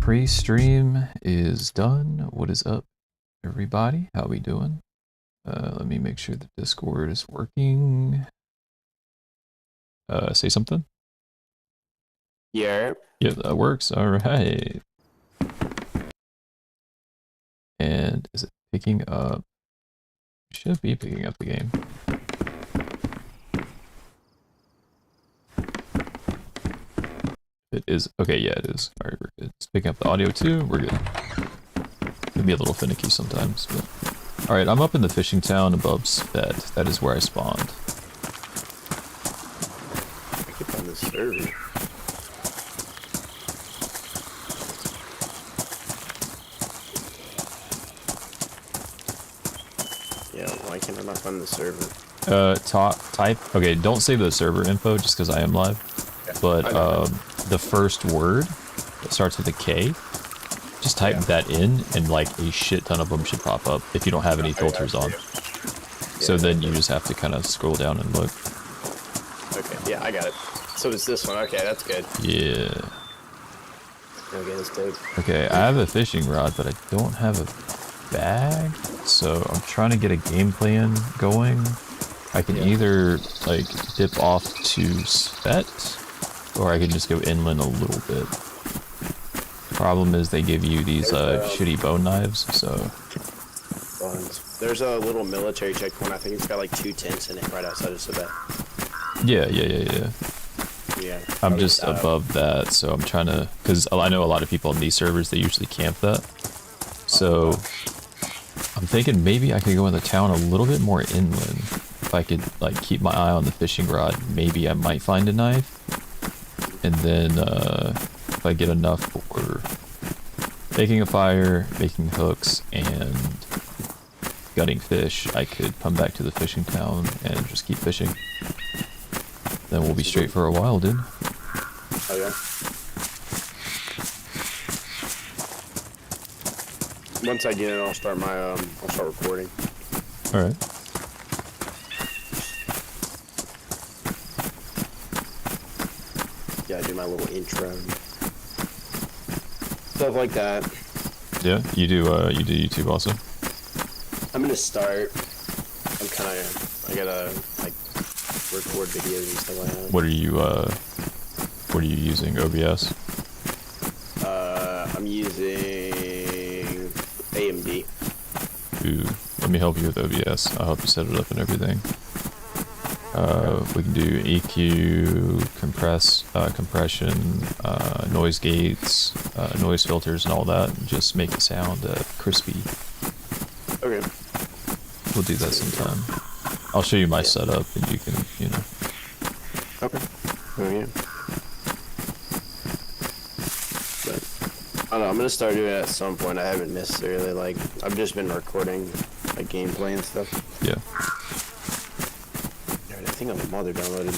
Pre-stream is done. What is up, everybody? How we doing? Let me make sure the Discord is working. Say something. Yeah. Yeah, that works. All right. And is it picking up? Should be picking up the game. It is. Okay, yeah, it is. All right, we're good. It's picking up the audio too. We're good. It can be a little finicky sometimes, but all right. I'm up in the fishing town above Spet. That is where I spawned. I keep on this server. Yeah, why can't I not find the server? Type. Okay, don't save the server info just because I am live. Yeah, But the first word that starts with a K, just type that in, and like a shit ton of them should pop up if you don't have any filters on. So then you just have to kind of scroll down and look. Okay, yeah, I got it. So it's this one. Okay, that's good. Yeah. Okay, that's dope. Okay, I have a fishing rod, but I don't have a bag, so I'm trying to get a game plan going. I can either like dip off to Spet, or I can just go inland a little bit. Problem is they give you these shitty bone knives, so. There's a little military checkpoint. I think it's got like 2 tents in it right outside of Sabet. Yeah. Yeah. I'm just above that, so I'm trying to, because I know a lot of people in these servers, they usually camp that. So I'm thinking maybe I could go in the town a little bit more inland. If I could like keep my eye on the fishing rod, maybe I might find a knife. And then if I get enough for making a fire, making hooks, and gutting fish, I could come back to the fishing town and just keep fishing. Then we'll be straight for a while, dude. Oh yeah. Once I get in, I'll start my I'll start recording. All right. Yeah, I do my little intro. Stuff like that. Yeah, you do YouTube also? I'm gonna start. I gotta like record videos and stuff like that. What are you using? OBS? I'm using AMD. Ooh, let me help you with OBS. I'll help you set it up and everything. We can do EQ, compression, noise gates, noise filters, and all that. And just make it sound crispy. Okay. We'll do that sometime. I'll show you my setup, and you can, Okay. Oh yeah. But I don't know. I'm gonna start doing it at some point. I haven't necessarily like. I've just been recording like gameplay and stuff. Yeah. I think I'm a mother downloaded.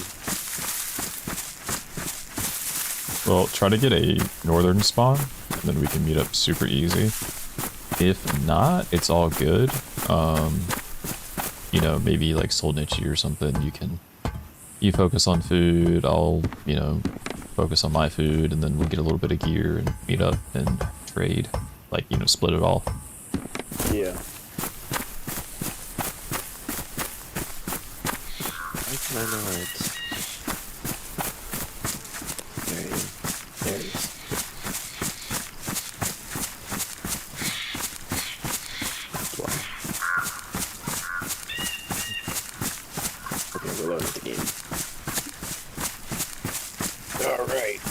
Well, try to get a northern spawn, and then we can meet up super easy. If not, it's all good. Maybe like Solnichi or something. You focus on food, I'll, focus on my food, and then we'll get a little bit of gear and meet up and trade. Like, split it all. Yeah. Why can I not? There it is. Wow. Okay, we're loading the game. Alright.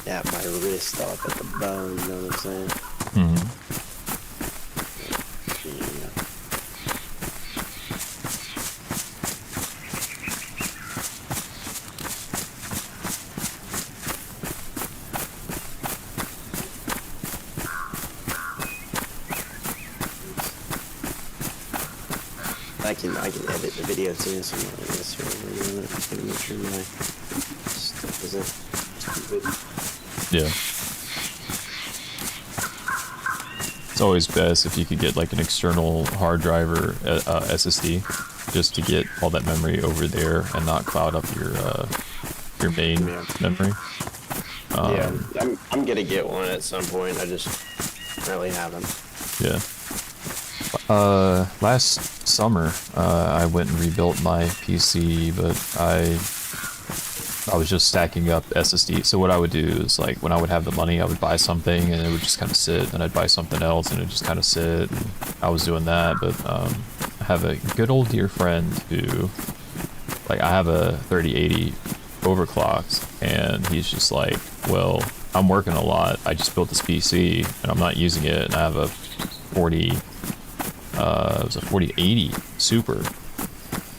Yeah, my wrist off at the bone, you know what I'm saying? Mm-hmm. Yeah. I can edit the video too, so I'm not necessarily just gonna make sure my stuff isn't stupid. Yeah. It's always best if you could get like an external hard drive or SSD just to get all that memory over there and not cloud up your main Yeah. memory. Yeah, I'm gonna get one at some point. I just really haven't. Yeah. Last summer, I went and rebuilt my PC, but I was just stacking up SSD. So what I would do is, like, when I would have the money, I would buy something and it would just kind of sit, and I'd buy something else and it would just kind of sit. And I was doing that, but I have a good old dear friend who, like, I have a 3080 overclocked, and he's just like, well, I'm working a lot. I just built this PC and I'm not using it, and I have a 4080 Super,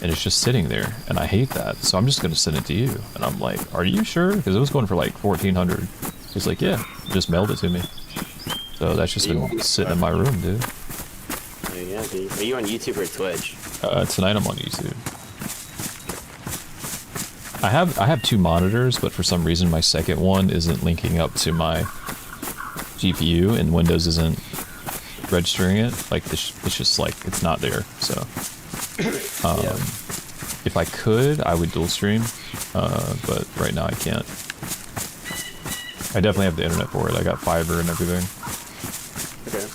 and it's just sitting there, and I hate that, so I'm just gonna send it to you. And I'm like, are you sure? Because it was going for like 1400. He's like, yeah, just mailed it to me. So that's just been sitting in my room, dude. Yeah, dude. Are you on YouTube or Twitch? Tonight I'm on YouTube. I have two monitors, but for some reason my second one isn't linking up to my GPU, and Windows isn't registering it. Like, it's just like, it's not there. So Yeah. if I could, I would dual stream, but right now I can't. I definitely have the internet for it. I got fiber and everything. Okay.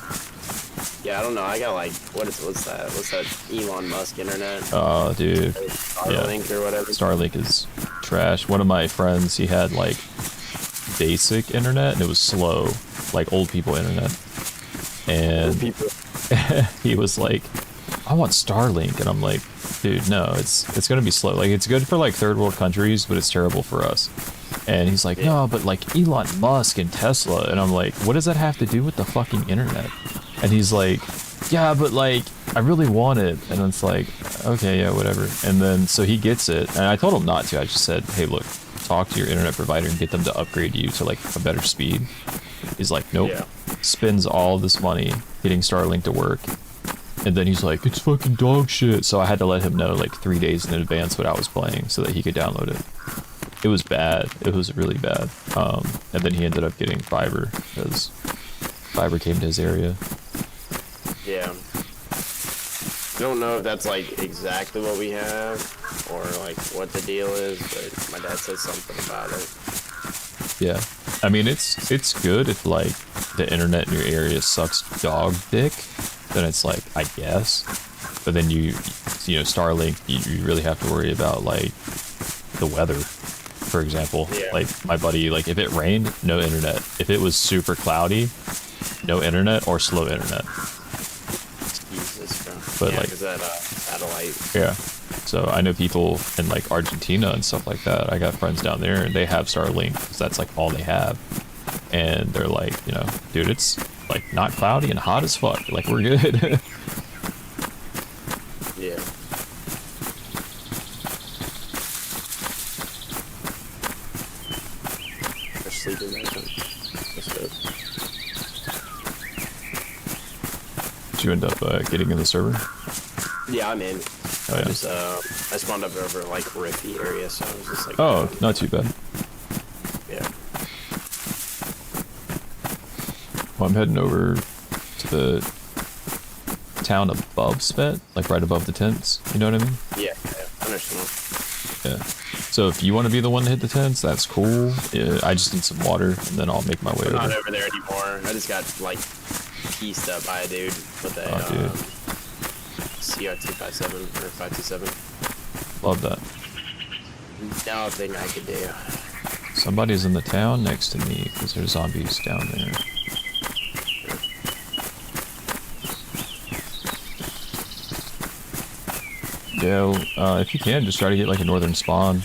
Yeah, I don't know. I got like what's that? What's that Elon Musk internet? Dude, Starlink or whatever. Starlink is trash. One of my friends, he had like basic internet, and it was slow, like old people internet. And People. he was like, I want Starlink, and I'm like, dude, no, it's gonna be slow. Like, it's good for like third world countries, but it's terrible for us. And he's like, no, but like Elon Musk and Tesla, and I'm like, what does that have to do with the fucking internet? And he's like, yeah, but like, I really want it. And it's like, okay, yeah, whatever. And then so he gets it, and I told him not to. I just said, hey, look, talk to your internet provider and get them to upgrade you to like a better speed. He's like, nope. Yeah. Spends all this money getting Starlink to work, and then he's like, it's fucking dog shit. So I had to let him know like 3 days in advance what I was playing so that he could download it. It was bad. It was really bad. And then he ended up getting fiber because fiber came to his area. Yeah. I don't know if that's like exactly what we have or like what the deal is, but my dad said something about it. Yeah, I mean, it's good if like the internet in your area sucks dog dick, then it's like, I guess. But then you know, Starlink, you really have to worry about like the weather, for example. Yeah. Like my buddy, like if it rained, no internet. If it was super cloudy, no internet or slow internet. Jesus, bro. But, yeah, like- 'cause that satellite. Yeah. So I know people in like Argentina and stuff like that. I got friends down there, and they have Starlink because that's like all they have. And they're like, you know, dude, it's like not cloudy and hot as fuck. Like, we're good. Yeah. They're sleeping right now. That's good. Did you end up getting in the server? Yeah, I'm in. Oh, yeah. I spawned up over like Riffy area, so I was just like, Oh, not too bad. yeah. Well, I'm heading over to the town above Spet, like right above the tents. You know what I mean? Yeah, I understand. Yeah. So if you want to be the one to hit the tents, that's cool. Yeah, I just need some water, and then I'll make my way I'm not over. over there anymore. I just got like pieced up by a dude with a Oh, dude. CR257 or 527. Love that. Nothing I could do. Somebody's in the town next to me because there's zombies down there. Yeah, if you can, just try to get like a northern spawn.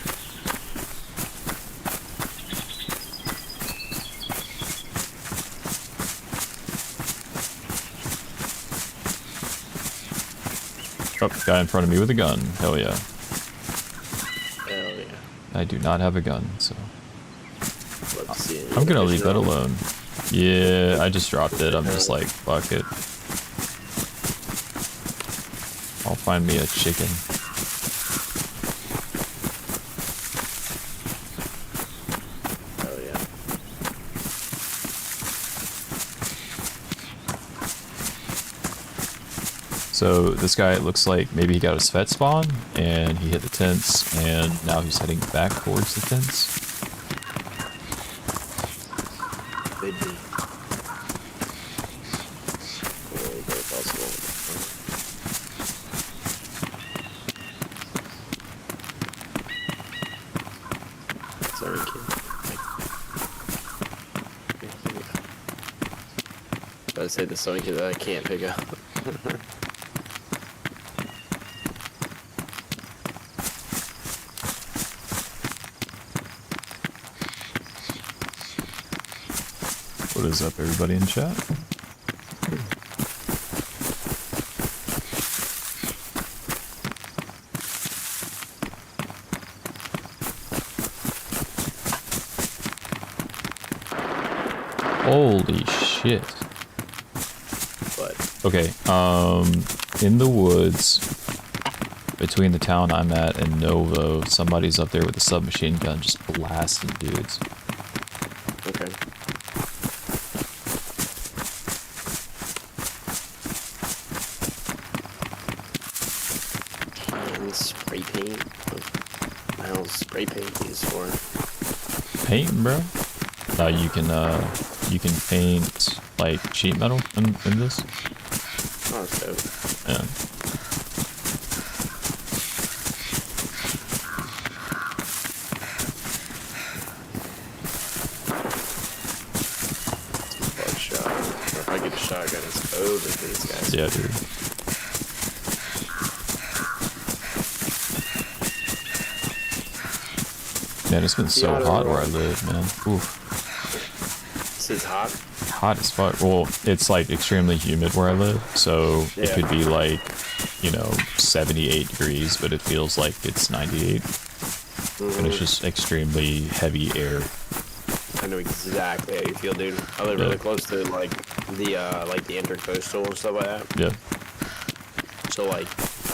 Oh, guy in front of me with a gun. Hell yeah. Hell yeah. I do not have a gun, so Let's see. I'm gonna leave that alone. Yeah, I just dropped it. I'm just like, fuck it. I'll find me a chicken. Hell yeah. So this guy, it looks like maybe he got his vet spawn and he hit the tents and now he's heading back towards the tents. Could be. Very, very possible. Sorry, kid. I'd say the Sony kid that I can't pick up. What is up, everybody in chat? Holy shit. But Okay, in the woods between the town I'm at and Novo, somebody's up there with a submachine gun just blasting dudes. okay. And spray paint. What the hell is spray paint used for? Painting, bro? You can paint like sheet metal in this. Oh, that's dope. Yeah. Buckshot. Or if I get a shotgun, it's over for these guys. Yeah, dude. Man, it's been so hot where I live, man. Oof. This is hot. Hot as fuck. Well, it's like extremely humid where I live, so it Yeah. could be like, 78 degrees, but it feels like it's 98. And it's just extremely heavy air. I know exactly how you feel, dude. I live Yeah. really close to like the intercoastal and stuff like that. Yeah. So like,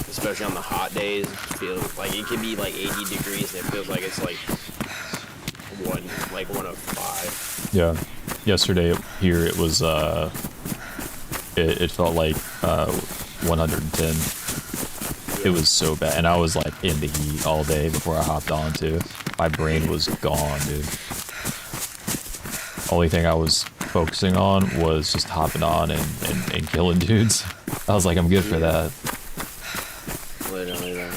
especially on the hot days, it feels like it can be like 80 degrees and it feels like it's like 105. Yeah. Yesterday here it was it felt like 110. It was so bad, and I was like in the heat all day before I hopped on too. My brain was gone, dude. Only thing I was focusing on was just hopping on and killing dudes. I was like, I'm good for that. Literally that.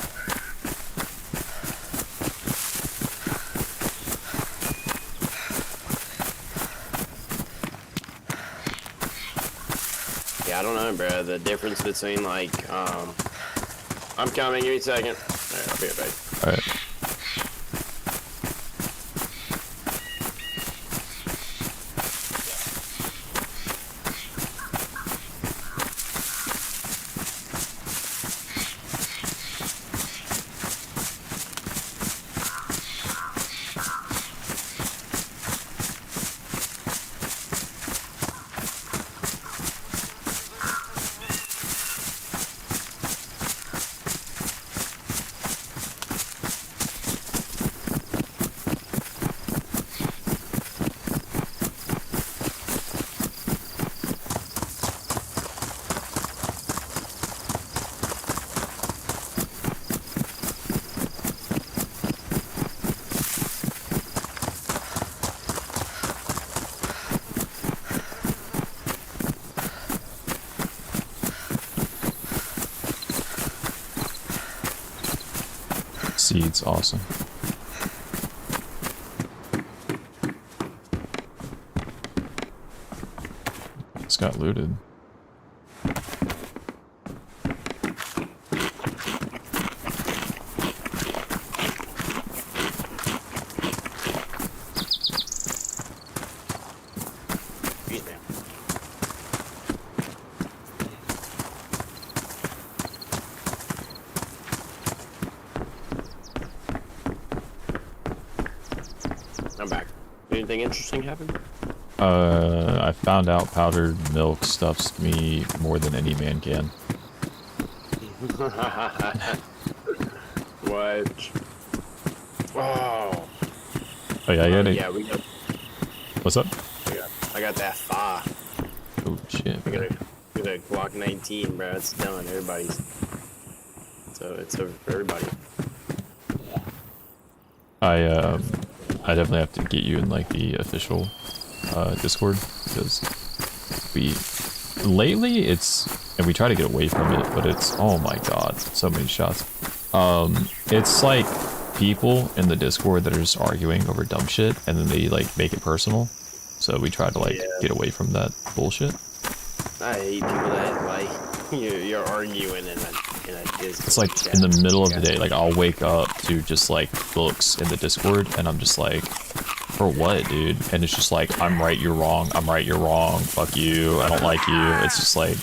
Yeah, I don't know, bro. The difference between like, I'm coming. Give me a second. All right, I'll be right back. All right. Seeds, awesome. It's got looted. Excuse me. I'm back. Anything interesting happen? I found out powdered milk stuffs me more than any man can. What? Oh. Oh yeah, I got it. Yeah, we got. What's up? I got that far. Oh shit. We gotta Look at that Glock 19, bro. It's done. Everybody's. So it's over for everybody. I definitely have to get you in like the official Discord because we lately and we try to get away from it, but it's, oh my god, so many shots. It's like people in the Discord that are just arguing over dumb shit and then they like make it personal. So we try to like get away from that bullshit. I hate people that like you're arguing in a Discord. It's like in the middle of the day, like I'll wake up to just like books in the Discord and I'm just like, for what, dude? And it's just like, I'm right, you're wrong. I'm right, you're wrong. Fuck you. I don't like you. It's just like,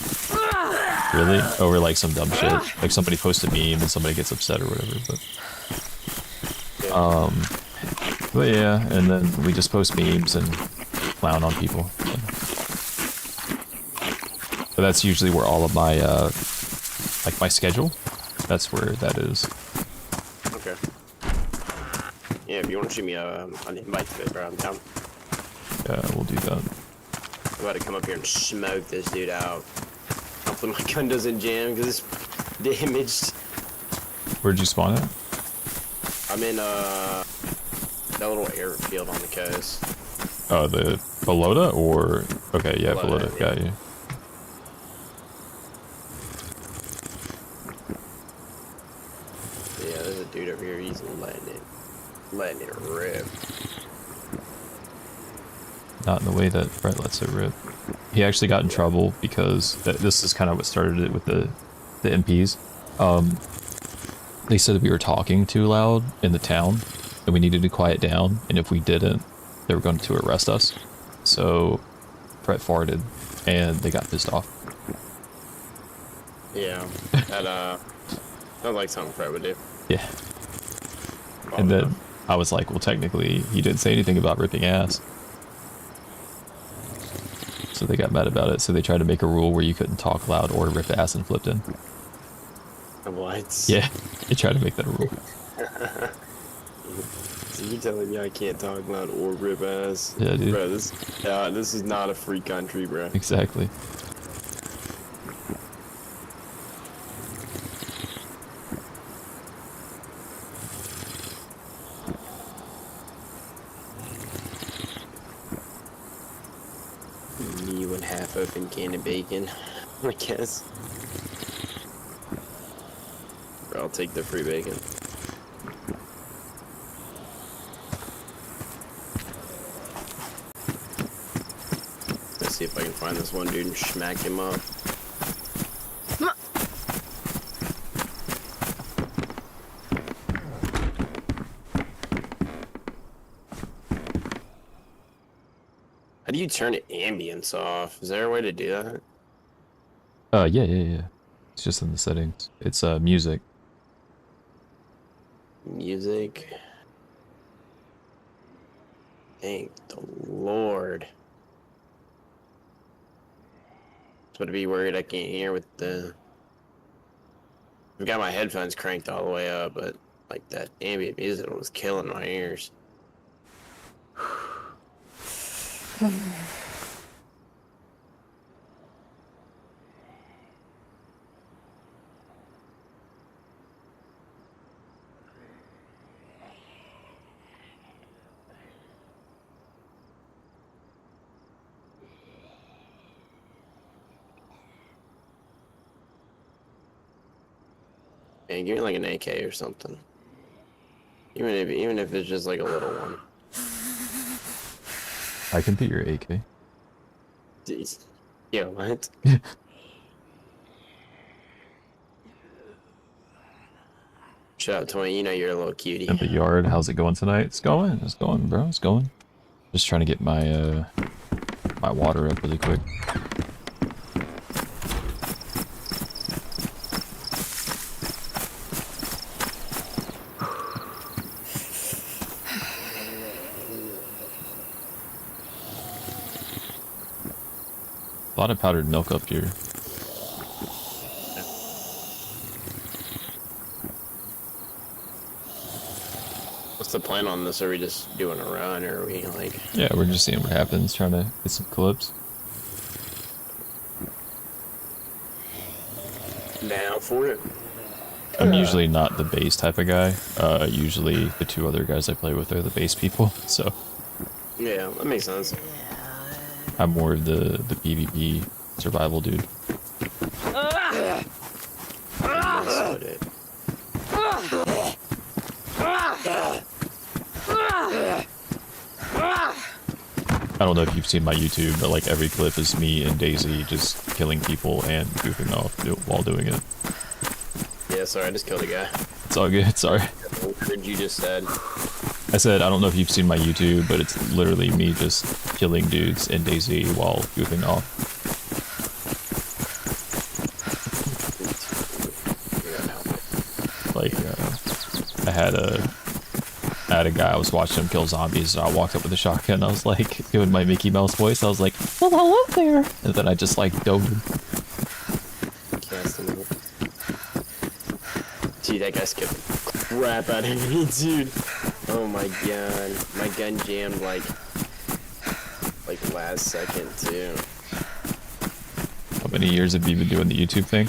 really? Over like some dumb shit. Like somebody posted a meme and somebody gets upset or whatever, but yeah, and then we just post memes and clown on people. But that's usually where all of my, like my schedule, that's where that is. Okay. Yeah, if you want to shoot me an invite to it, bro, I'm down. Yeah, we'll do that. I'm about to come up here and smoke this dude out. Hopefully my gun doesn't jam because it's damaged. Where'd you spawn at? I'm in that little airfield on the coast. Oh, the Pelota or... Okay, yeah, Pelota, Pelota, yeah. got you. Yeah, there's a dude over here. He's letting it rip. Not in the way that Brett lets it rip. He actually got in trouble because this is kind of what started it with the MPs. They said that we were talking too loud in the town and we needed to quiet down, and if we didn't, they were going to arrest us. So Brett farted and they got pissed off. Yeah, that sounds like something Fred would do. Yeah. And then I was like, well, technically, he didn't say anything about ripping ass. So they got mad about it. So they tried to make a rule where you couldn't talk loud or rip ass in Flipton. What? Yeah, they tried to make that a rule. So you telling me I can't talk loud or rip ass? Yeah, dude. Bro, this is not a free country, bro. Exactly. You and half open can of bacon, I guess. Bro, I'll take the free bacon. Let's see if I can find this one dude and smack him up. How do you turn ambience off? Is there a way to do that? Yeah. It's just in the settings. It's music. Music. Thank the Lord. I'm gonna be worried I can't hear with the. I've got my headphones cranked all the way up, but like that ambient music was killing my ears. Man, give me like an AK or something. Even if it's just like a little one. I can beat your AK. Jeez. Yo, what? Shout out to me, you know you're a little cutie. In the yard, how's it going tonight? It's going, bro, it's going. Just trying to get my my water up really quick. A lot of powdered milk up here. What's the plan on this? Are we just doing a run, or are we like... Yeah, we're just seeing what happens, trying to get some clips. Down for it. I'm usually not the bass type of guy. Usually the two other guys I play with are the bass people, so Yeah, that makes sense. I'm more of the PvP survival dude. Mess with it. I don't know if you've seen my YouTube, but like every clip is me and Daisy just killing people and goofing off while doing it. Yeah, sorry, I just killed a guy. It's all good, sorry. What did you just said? I said, I don't know if you've seen my YouTube, but it's literally me just killing dudes and Daisy while goofing off. Like, I had a guy, I was watching him kill zombies, and I walked up with a shotgun, I was like, doing my Mickey Mouse voice, I was like, well, hello there! And then I just like dove him. Gee, that guy skipped the crap out of me, dude. Oh my god. My gun jammed like last second too. How many years have you been doing the YouTube thing?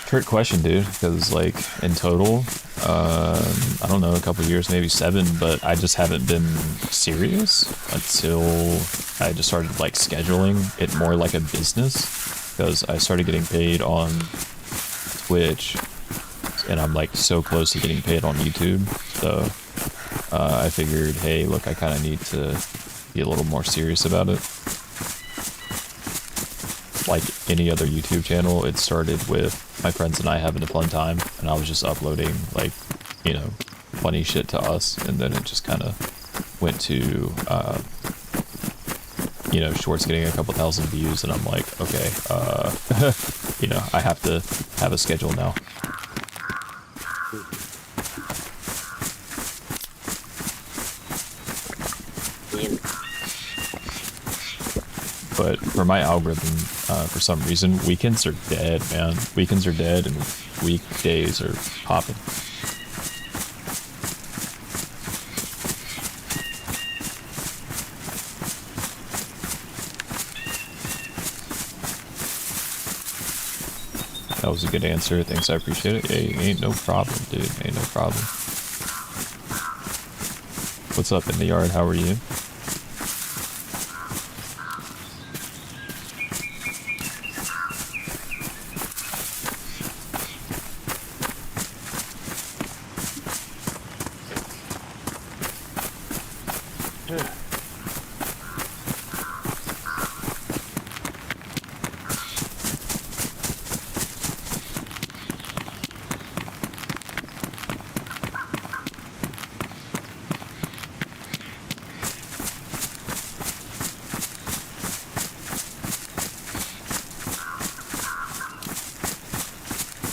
Trick question, dude, because like in total, I don't know, a couple years, maybe 7, but I just haven't been serious until I just started like scheduling it more like a business, because I started getting paid on Twitch and I'm like so close to getting paid on YouTube, so I figured, hey, look, I kind of need to be a little more serious about it. Like any other YouTube channel, it started with my friends and I having a fun time, and I was just uploading like, you know, funny shit to us, and then it just kind of went to, you know, shorts getting a couple thousand views, and I'm like, okay, you know, I have to have a schedule now. But for my algorithm, for some reason, weekends are dead, man. Weekends are dead, and weekdays are popping. That was a good answer. Thanks, I appreciate it. Hey, ain't no problem, dude. Ain't no problem. What's up in the yard? How are you?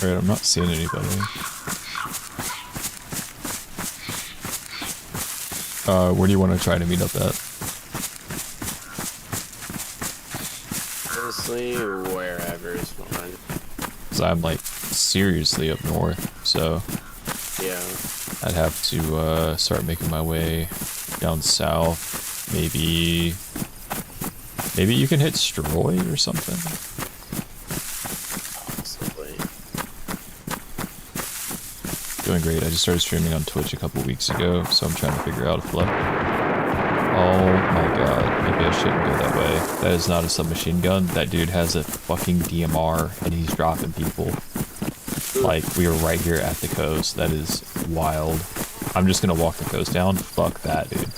Alright, I'm not seeing anybody. Where do you want to try to meet up at? Honestly, wherever is fine. Because I'm like seriously up north, so Yeah. I'd have to start making my way down south. Maybe you can hit Stroy or something. Possibly. Doing great. I just started streaming on Twitch a couple weeks ago, so I'm trying to figure out if left. Oh my god, maybe I shouldn't go that way. That is not a submachine gun. That dude has a fucking DMR and he's dropping people. Like, we are right here at the coast. That is wild. I'm just gonna walk the coast down. Fuck that, dude.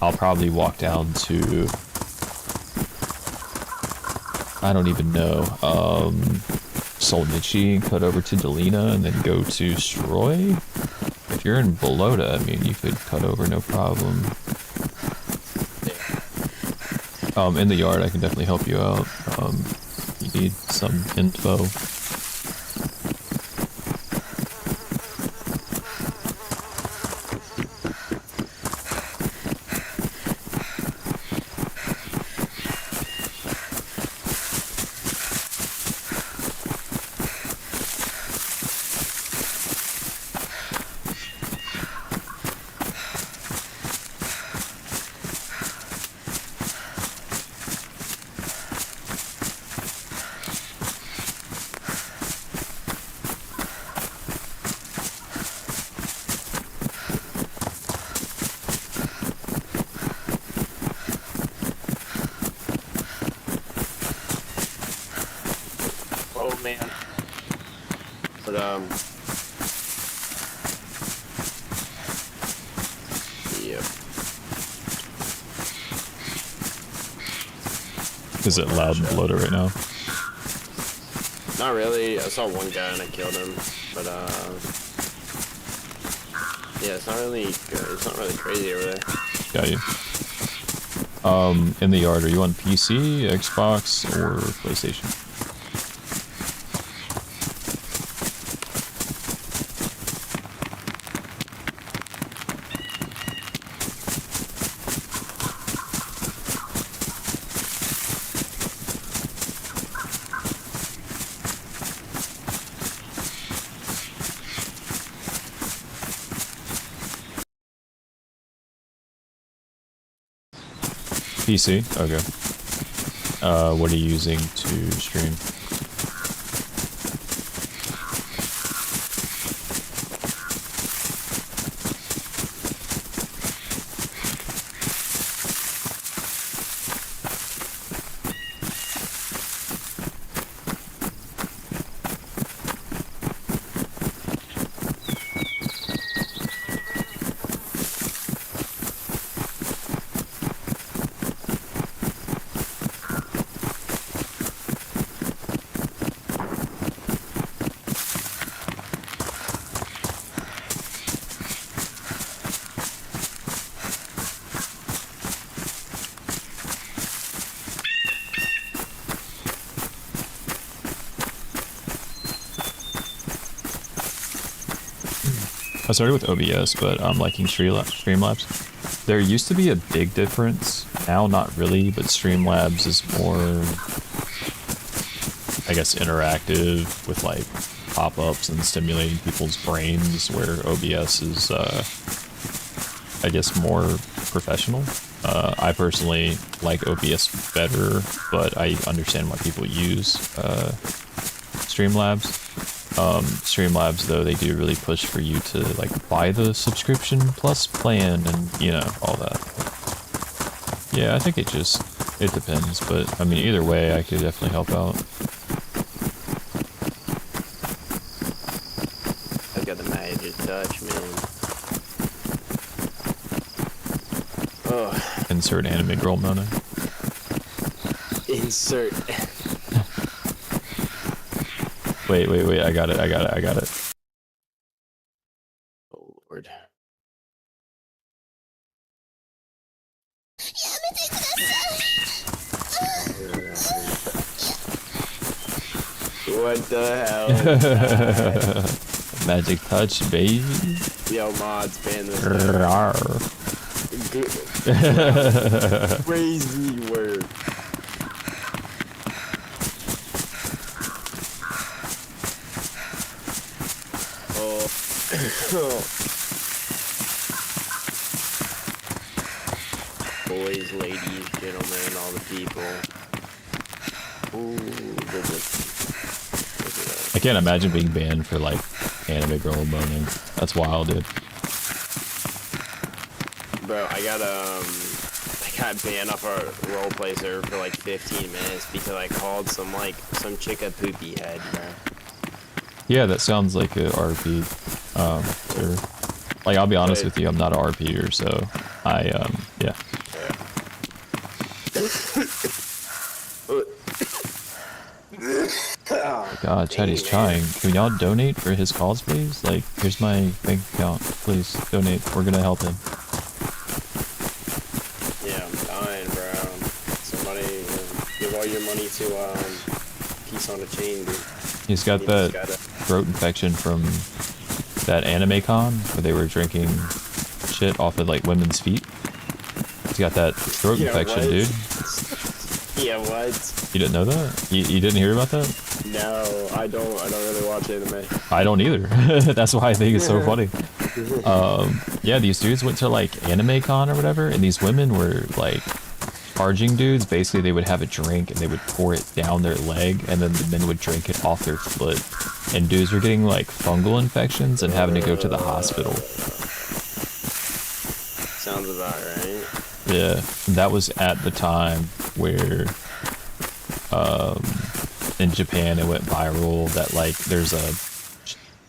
I'll probably walk down to... I don't even know. Solnichi, cut over to Delina, and then go to Stroy. If you're in Balota, I mean, you could cut over, no problem. In the yard, I can definitely help you out. You need some info. man. But yep. Is it loud and bloated right now? Not really. I saw one guy and I killed him, but yeah, it's not really good. It's not really crazy over there. Got you. In the yard, are you on PC, Xbox, or PlayStation? PC? Okay. What are you using to stream? I started with OBS, but I'm liking Streamlabs. There used to be a big difference. Now, not really, but Streamlabs is more, I guess, interactive with like pop-ups and stimulating people's brains, where OBS is, I guess, more professional. I personally like OBS better, but I understand why people use Streamlabs. Streamlabs, though, they do really push for you to like buy the subscription plus plan and, you know, all that. Yeah, I think it depends, but I mean, either way, I could definitely help out. I got the magic touch, man. Oh. Insert anime girl moaning. Insert. Wait, I got it. Oh, Lord. What the hell is that? Magic touch, baby. Yo, mods, ban this. Crazy word. Boys, ladies, gentlemen, all the people. Ooh, look at that. I can't imagine being banned for like anime girl moaning. That's wild, dude. Bro, I got banned off our roleplay server for like 15 minutes because I called some chick a poopy head, bro. Yeah, that sounds like a RP. Sure. Like, I'll be honest with you, I'm not a RPer, so yeah. God, Chatty's trying. Can y'all donate for his cause, please? Like, here's my bank account. Please, donate. We're gonna help him. Yeah, I'm dying, bro. Somebody give all your money to Peace on a Chain, dude. He's got that throat infection from that anime con where they were drinking shit off of like women's feet. He's got that throat infection, what? dude. Yeah, what? You didn't know that? You didn't hear about that? No, I don't really watch anime. I don't either. That's why I think it's so funny. Yeah, these dudes went to like anime con or whatever, and these women were like charging dudes. Basically, they would have a drink and they would pour it down their leg, and then the men would drink it off their foot. And dudes were getting like fungal infections and having to go to the hospital. Sounds about right. Yeah, that was at the time where in Japan it went viral that like there's a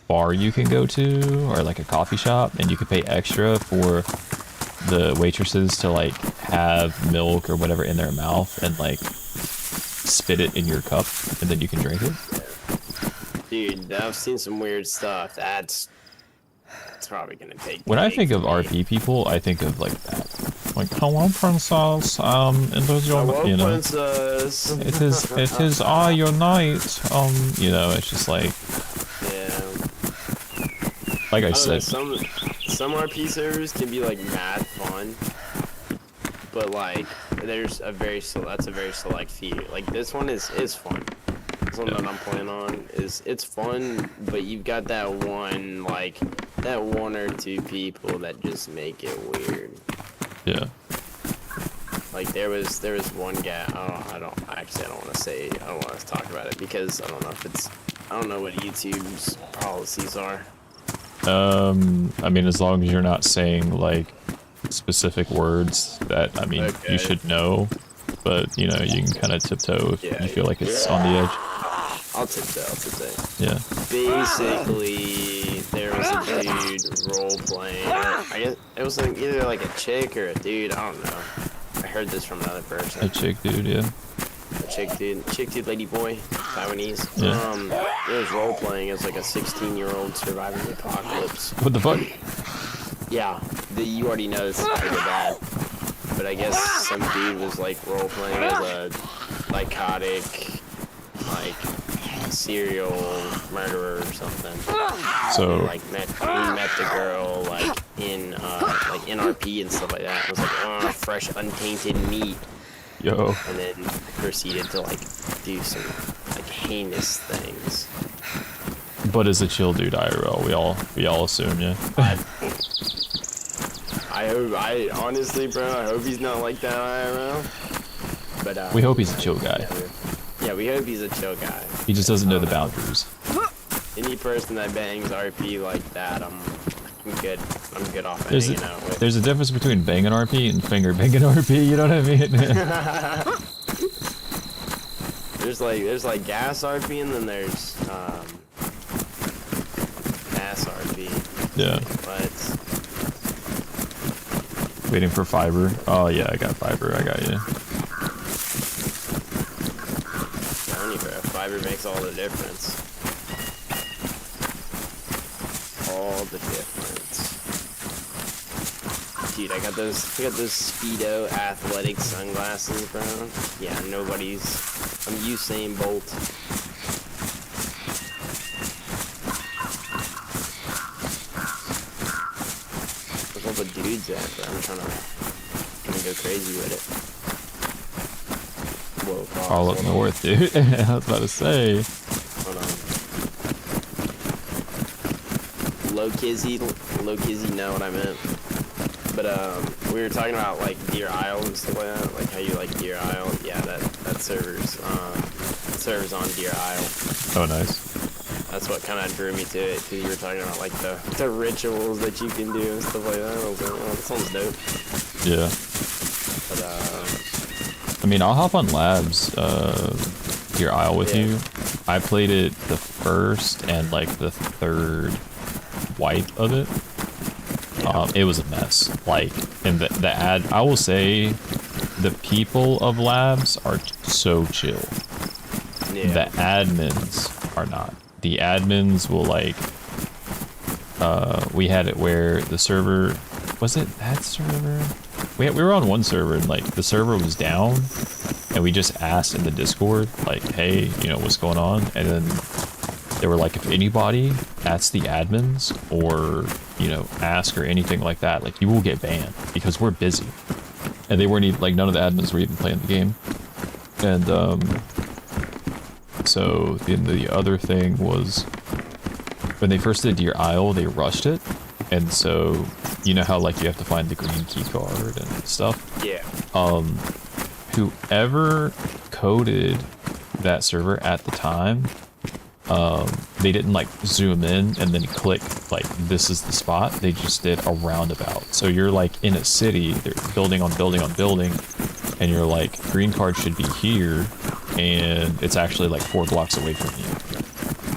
bar you can go to or like a coffee shop and you can pay extra for the waitresses to like have milk or whatever in their mouth and like spit it in your cup and then you can drink it. Dude, I've seen some weird stuff. That's probably gonna take. When I think of RP people, I think of like that. Like, hello, princess. It was your, Hello, you know, princess. it is your night. You know, it's just like, Yeah. like I I don't know, said, some RP servers can be like mad fun, but like that's a very select few. Like this one is fun. This one that I'm playing on it's fun, but you've got that one or two people that just make it weird. yeah. Like there was one guy. I don't want to talk about it because I don't know what YouTube's policies are. I mean, as long as you're not saying like specific words that I mean Okay. you should know, but you know you can kind of tiptoe if Yeah, you feel like it's on the edge. I'll tiptoe. Yeah. Basically, there was a dude role playing. I guess it was like either like a chick or a dude. I don't know. I heard this from another person. A chick dude, yeah. A chick dude, lady boy, Taiwanese. Yeah. It was role playing as like a 16-year-old surviving the apocalypse. What the fuck? Yeah, you already know this is pretty bad. But I guess some dude was like role playing as a psychotic, like serial murderer or something. So Like he met the girl like in NRP and stuff like that. It was like fresh untainted meat, yo, and then proceeded to like do some like heinous things. but as a chill dude IRL, we all assume, yeah. I honestly, bro, I hope he's not like that IRL. But We hope he's a chill guy. Yeah, we hope he's a chill guy. He just doesn't know the boundaries. Any person that bangs RP like that, I'm good. I'm good off There's hanging out with. there's a difference between banging RP and finger banging RP. You know what I mean? There's like gas RP and then there's ass RP. Yeah. But Waiting for fiber. Oh yeah, I got fiber. I got you. telling you, bro, fiber makes all the difference. All the difference. Dude, I got those Speedo athletic sunglasses, bro. Yeah, I'm Usain Bolt. Where's all the dudes at, bro? I'm trying to go crazy with it. Whoa, pause, All up hold on. north, dude. I was about to say. Hold on. Low kizzy know what I meant. But we were talking about like Deer Isle and stuff like that, like how you like Deer Isle. Yeah, that server's on Deer Isle. Oh, nice. That's what kind of drew me to it, because you were talking about like the rituals that you can do and stuff like that. I was like, oh, that sounds dope. Yeah. But I mean, I'll hop on labs, Deer Isle with Yeah. you. I played it the first and like the third wipe of it. It was a mess. Like, and I will say, the people of labs are so chill. yeah, The admins are not. The admins will like, we had it where the server, was it that server? We were on one server and like the server was down and we just asked in the Discord, like, hey, you know, what's going on? And then they were like, if anybody asks the admins or, you know, ask or anything like that, like you will get banned because we're busy. And they weren't even, like none of the admins were even playing the game. And so the other thing was when they first did Deer Isle, they rushed it. And so, you know how like you have to find the green key card and stuff? yeah. Whoever coded that server at the time, they didn't like zoom in and then click like this is the spot. They just did a roundabout. So you're like in a city, they're building on building on building, and you're like green card should be here, and it's actually like 4 blocks away from you,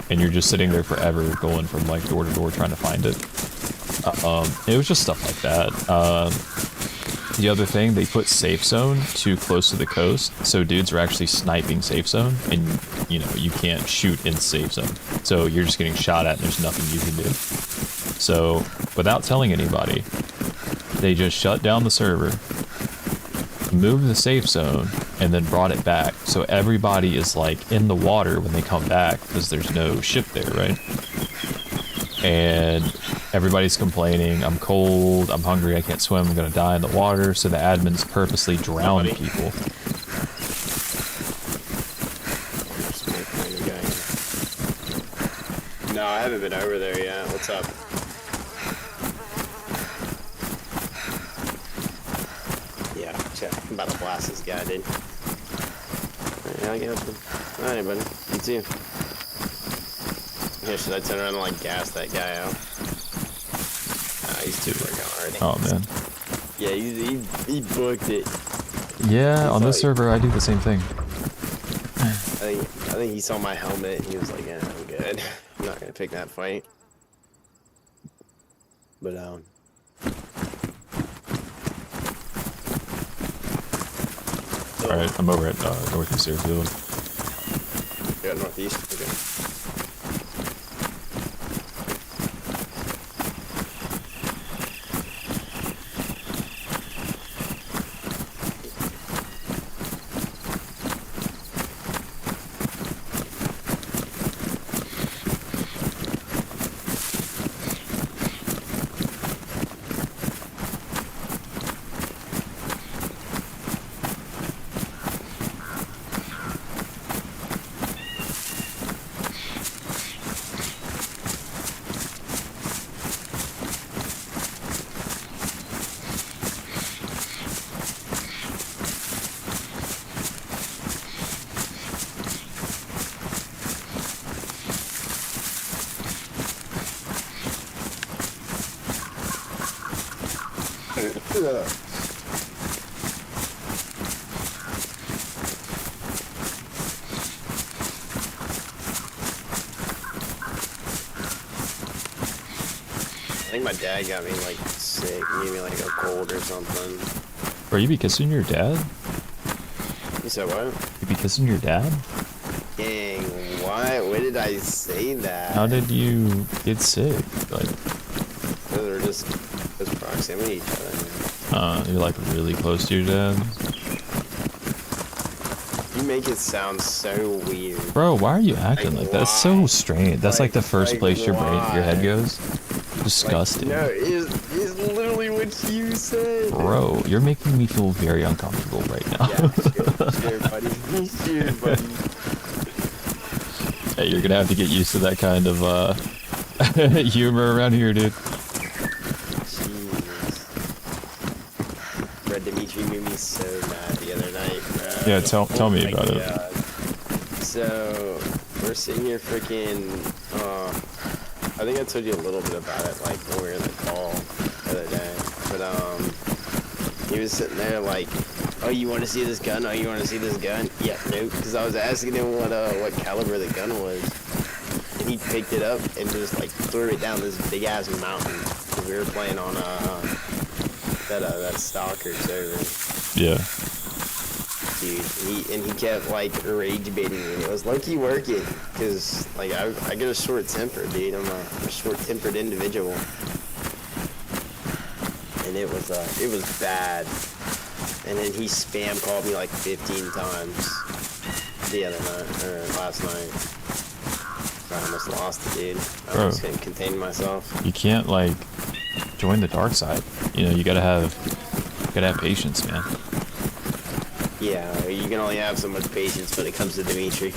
and you're just sitting there forever going from like door to door trying to find it. It was just stuff like that. The other thing, they put safe zone too close to the coast, so dudes are actually sniping safe zone, and you know you can't shoot in safe zone, so you're just getting shot at and there's nothing you can do. So without telling anybody, they just shut down the server, moved the safe zone, and then brought it back, so everybody is like in the water when they come back because there's no ship there, right? And everybody's complaining, I'm cold, I'm hungry, I can't swim, I'm gonna die in the water, so the admins purposely drown people. No, I haven't been over there yet. What's up? Yeah, check. I'm about to blast this guy, dude. Yeah, I got him. Alright, buddy. You too. Yeah, should I turn around and like gas that guy out? He's too working already. Oh man. Yeah, he booked it. Yeah, on this server I do the same thing. I think he saw my helmet and he was like, yeah, I'm good. I'm not gonna pick that fight. But Alright, I'm over at Northeast Airfield. yeah, northeast. Okay. I think my dad got me like sick, gave me like a cold or something. Bro, you be kissing your dad? You said what? You be kissing your dad? Dang, what? When did I say that? How did you get sick? Like, They're just proximity to each other. you're like really close to your dad? You make it sound so weird. Bro, why are you acting like that? That's so why? strange. That's like the first place your head goes. Disgusting. No, it's literally what you said. Bro, you're making me feel very uncomfortable right now. Yeah, sure, buddy. Sure, buddy. Hey, you're gonna have to get used to that kind of humor around here, dude. Jeez. Bro, Dimitri made me so mad the other night, bro. Yeah, tell me about it. So, we're sitting here freaking, I think I told you a little bit about it, like, when we were in the call the other day. But, he was sitting there like, oh, you want to see this gun? Oh, you want to see this gun? Yeah, nope. Because I was asking him what caliber the gun was. And he picked it up and just, like, threw it down this big-ass mountain. Because we were playing on, that Stalker server. Yeah. Dude, he kept like rage baiting me. It was low-key working, cause like I get a short temper, dude. I'm a short-tempered individual, and it was bad. And then he spam called me like 15 times the other night or last night. I almost lost it, dude. I almost couldn't contain myself. You can't like join the dark side. You know, you gotta have patience, man. Yeah, you can only have so much patience when it comes to Dimitri.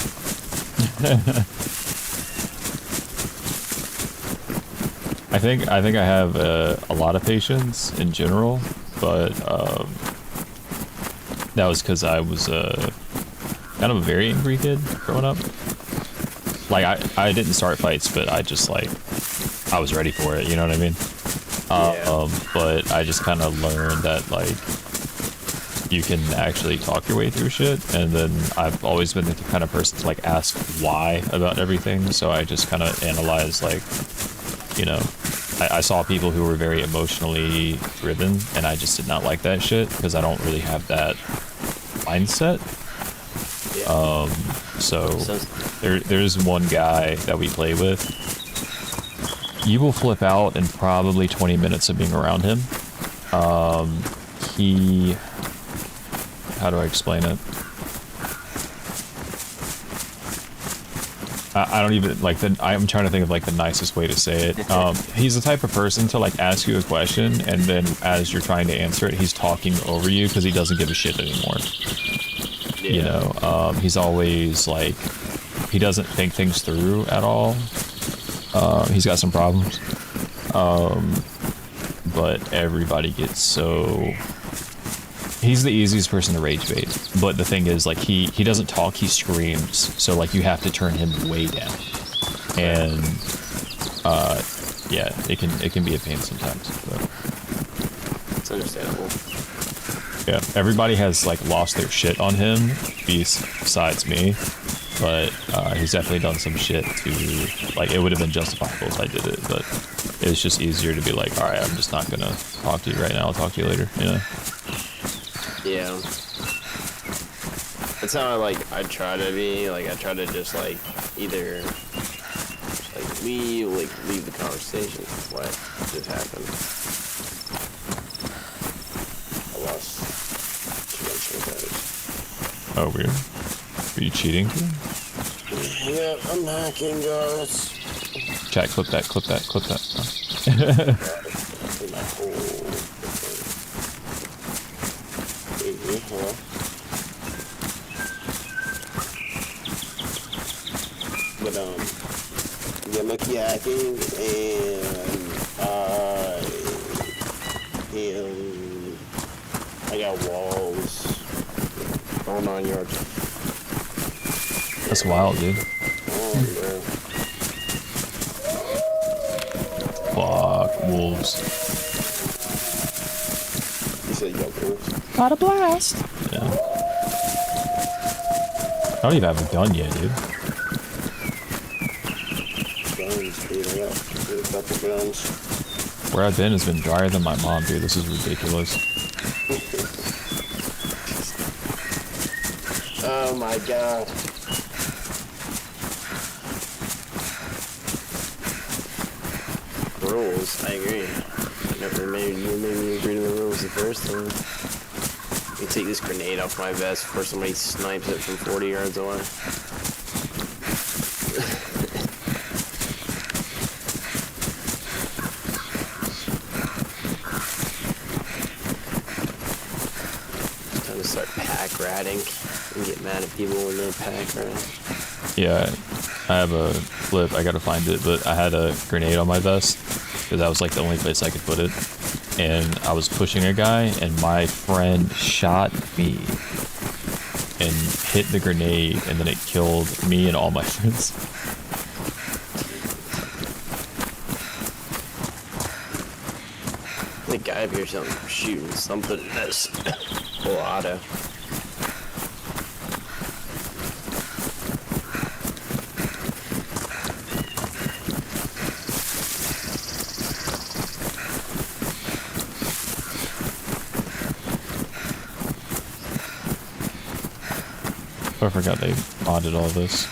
I think I have a lot of patience in general, but that was because I was kind of a very angry kid growing up. Like I didn't start fights, but I just like I was ready for it. You know what I mean? Yeah. But I just kind of learned that like you can actually talk your way through shit. And then I've always been the kind of person to like ask why about everything. So I just kind of analyze like, you know, I saw people who were very emotionally driven, and I just did not like that shit because I don't really have that mindset. Yeah. So there's one guy that we play with. You will flip out in probably 20 minutes of being around him. How do I explain it? I don't even like I'm trying to think of like the nicest way to say it. He's the type of person to like ask you a question, and then as you're trying to answer it, he's talking over you because he doesn't give a shit anymore. Yeah. You know, he's always like, he doesn't think things through at all. He's got some problems. But everybody gets so... He's the easiest person to rage bait. But the thing is, like, he doesn't talk, he screams. So, like, you have to turn him way down. And, yeah, it can be a pain sometimes. But It's understandable. yeah, everybody has, like, lost their shit on him, besides me. But he's definitely done some shit to, like, it would have been justifiable if I did it, but it's just easier to be like, alright, I'm just not gonna talk to you right now, I'll talk to you later, you know? Yeah. That's how I try to be. Like, I try to just, like, either, like, leave the conversation. What just happened? I lost too much of Oh, weird. Are you cheating? Yeah, I'm hacking, guys. Chat, clip that, clip that, clip that. My whole thing. Hello? But, yeah, monkey hacking, and I got walls. All 9 yards. That's wild, dude. Oh, bro. Fuck, wolves. You said you got wolves? Got a blast! Yeah. I don't even have a gun yet, dude. Guns, dude. I got a couple guns. Where I've been has been drier than my mom, dude. This is ridiculous. Oh my god. Rules, I agree. You made me agree to the rules the first time. Let me take this grenade off my vest before somebody snipes it from 40 yards away. Time to start pack ratting and get mad at people when they pack rat. Yeah, I have a flip. I gotta find it, but I had a grenade on my vest because that was like the only place I could put it. And I was pushing a guy, and my friend shot me and hit the grenade, and then it killed me and all my friends. The guy up here shooting something that's full auto. I forgot they modded all this.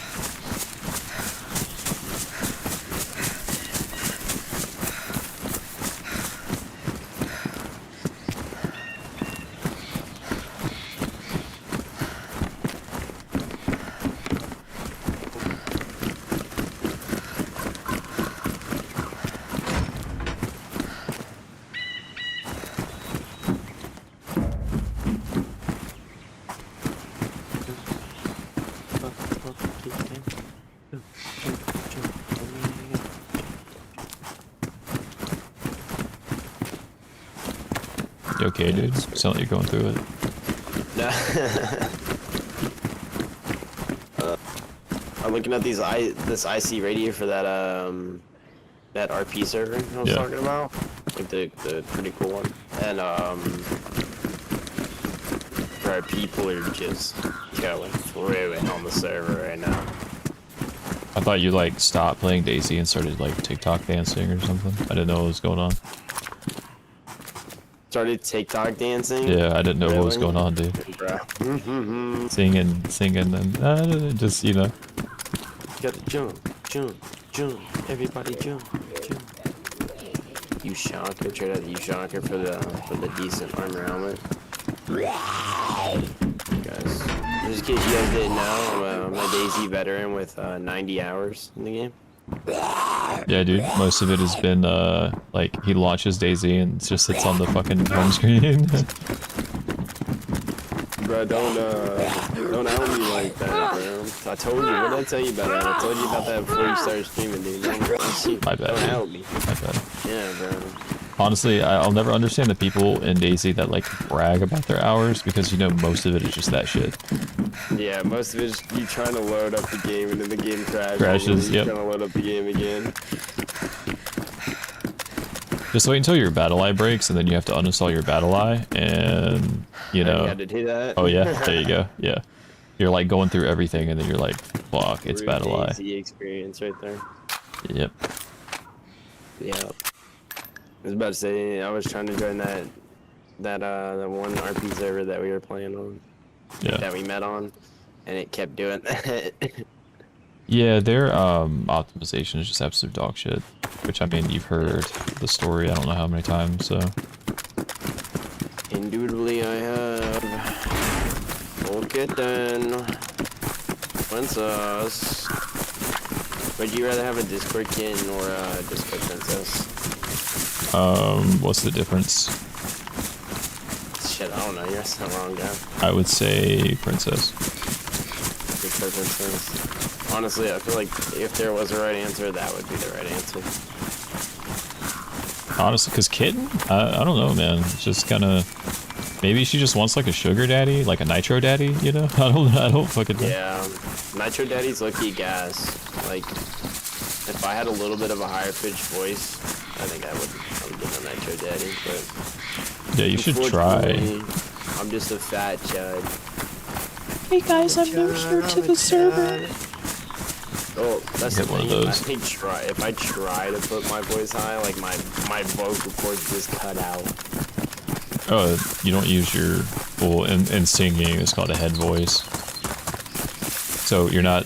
You okay, dude? Sound like you're going through it. No. I'm looking at this IC radio for that that RP server I was talking about, like the pretty cool one, and Bro, people are just going through it on the server right now. I thought you like stopped playing Daisy and started like TikTok dancing or something. I didn't know what was going on. Started TikTok dancing? Yeah, I didn't know what was Really? going on, dude. Bro. Singing, and just, you know. You gotta jump. Everybody jump. You shonker, trade out the you shonker for the decent armor helmet. Guys, just in case you guys didn't know, I'm a Daisy veteran with 90 hours in the game. Yeah, dude, most of it has been, like, he launches Daisy and it just sits on the fucking home screen. Bro, don't out me like that, bro. I told you, what did I tell you about that? I told you about that before you started streaming, dude. My bad. Don't out me. My bad. Yeah, bro. Honestly, I'll never understand the people in Daisy that, like, brag about their hours, because, you know, most of it is just that shit. Yeah, most of it is you trying to load up the game and then the game crashes. Crashes, and then yep. you trying to load up the game again. Just wait until your battle eye breaks, and then you have to uninstall your battle eye, and, you You know... had to do that. Oh, yeah? There you go. Yeah. You're, like, going through everything, and then you're like, fuck, it's battle eye. Daisy experience right there. Yep. Yeah. I was about to say, I was trying to join that one RP server that we were playing on, Yeah. that we met on, and it kept doing that. Yeah, their optimization is just absolute dog shit. Which, I mean, you've heard the story I don't know how many times, so... Indubitably I have. Old kitten. Princess. Would you rather have a Discord kitten or a Discord princess? What's the difference? Shit, I don't know. You're asking the wrong guy. I would say princess. Discord princess. Honestly, I feel like if there was a right answer, that would be the right answer. Honestly, because kitten? I don't know, man. It's just kind of... Maybe she just wants like a sugar daddy, like a nitro daddy, you know? I don't fucking know. Yeah, Nitro Daddy's low-key gas. Like, if I had a little bit of a higher pitched voice, I think I would get a Nitro Daddy, but... Yeah, you should try. unfortunately, I'm just a fat chud. Hey guys, I'm new here to the server. Oh, that's the Hit one of thing. those. If I try to put my voice high, like my vocal cords just cut out. Oh, you don't use your full... In singing, it's called a head voice. So you're not...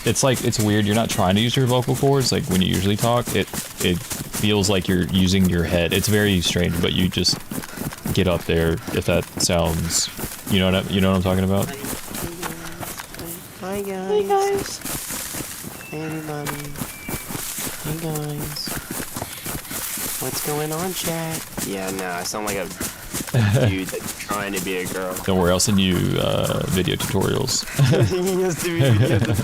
It's like, it's weird, you're not trying to use your vocal cords, like when you usually talk, it feels like you're using your head. It's very strange, but you just get up there, if that sounds... You know what I'm talking about? Hi guys. Hey guys. Hey everybody. Hey guys. What's going on, chat? Yeah, no, I sound like a dude that's trying to be a girl. Don't worry, I'll send you video tutorials.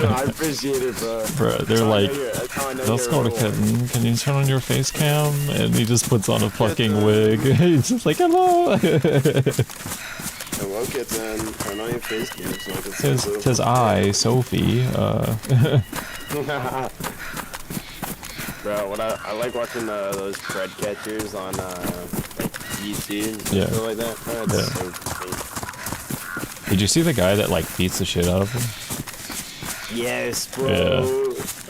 I appreciate it, bro. Bro, they're like, that's let's go to kitten. Can you turn on your face cam? And he just puts on a fucking wig. He's just like, hello. Hello, kitten. Turn on your face cam so I can see you. Tis I, Sophie. Bro, what I like watching those bread catchers on like YouTube and Yeah. stuff like that. Bro, it's Yeah. so funny. Did you see the guy that like beats the shit out of him? Yes, bro. Yeah.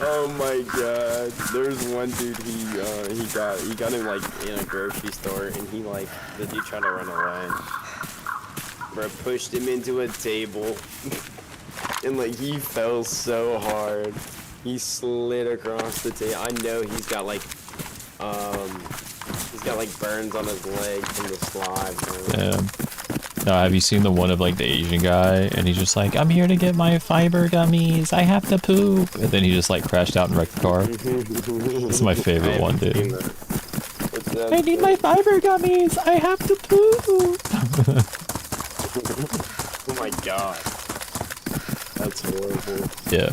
Oh my god. There's one dude he got him like in a grocery store and the dude tried to run away. Bro pushed him into a table and like he fell so hard. He slid across the table. I know he's got like burns on his leg from the slide, bro. Yeah. Now, have you seen the one of like the Asian guy and he's just like, I'm here to get my fiber gummies. I have to poop. And then he just like crashed out and wrecked the car. It's my favorite one, dude. What's that? I need my fiber gummies. I have to poop. Oh my god. That's horrible. Yeah.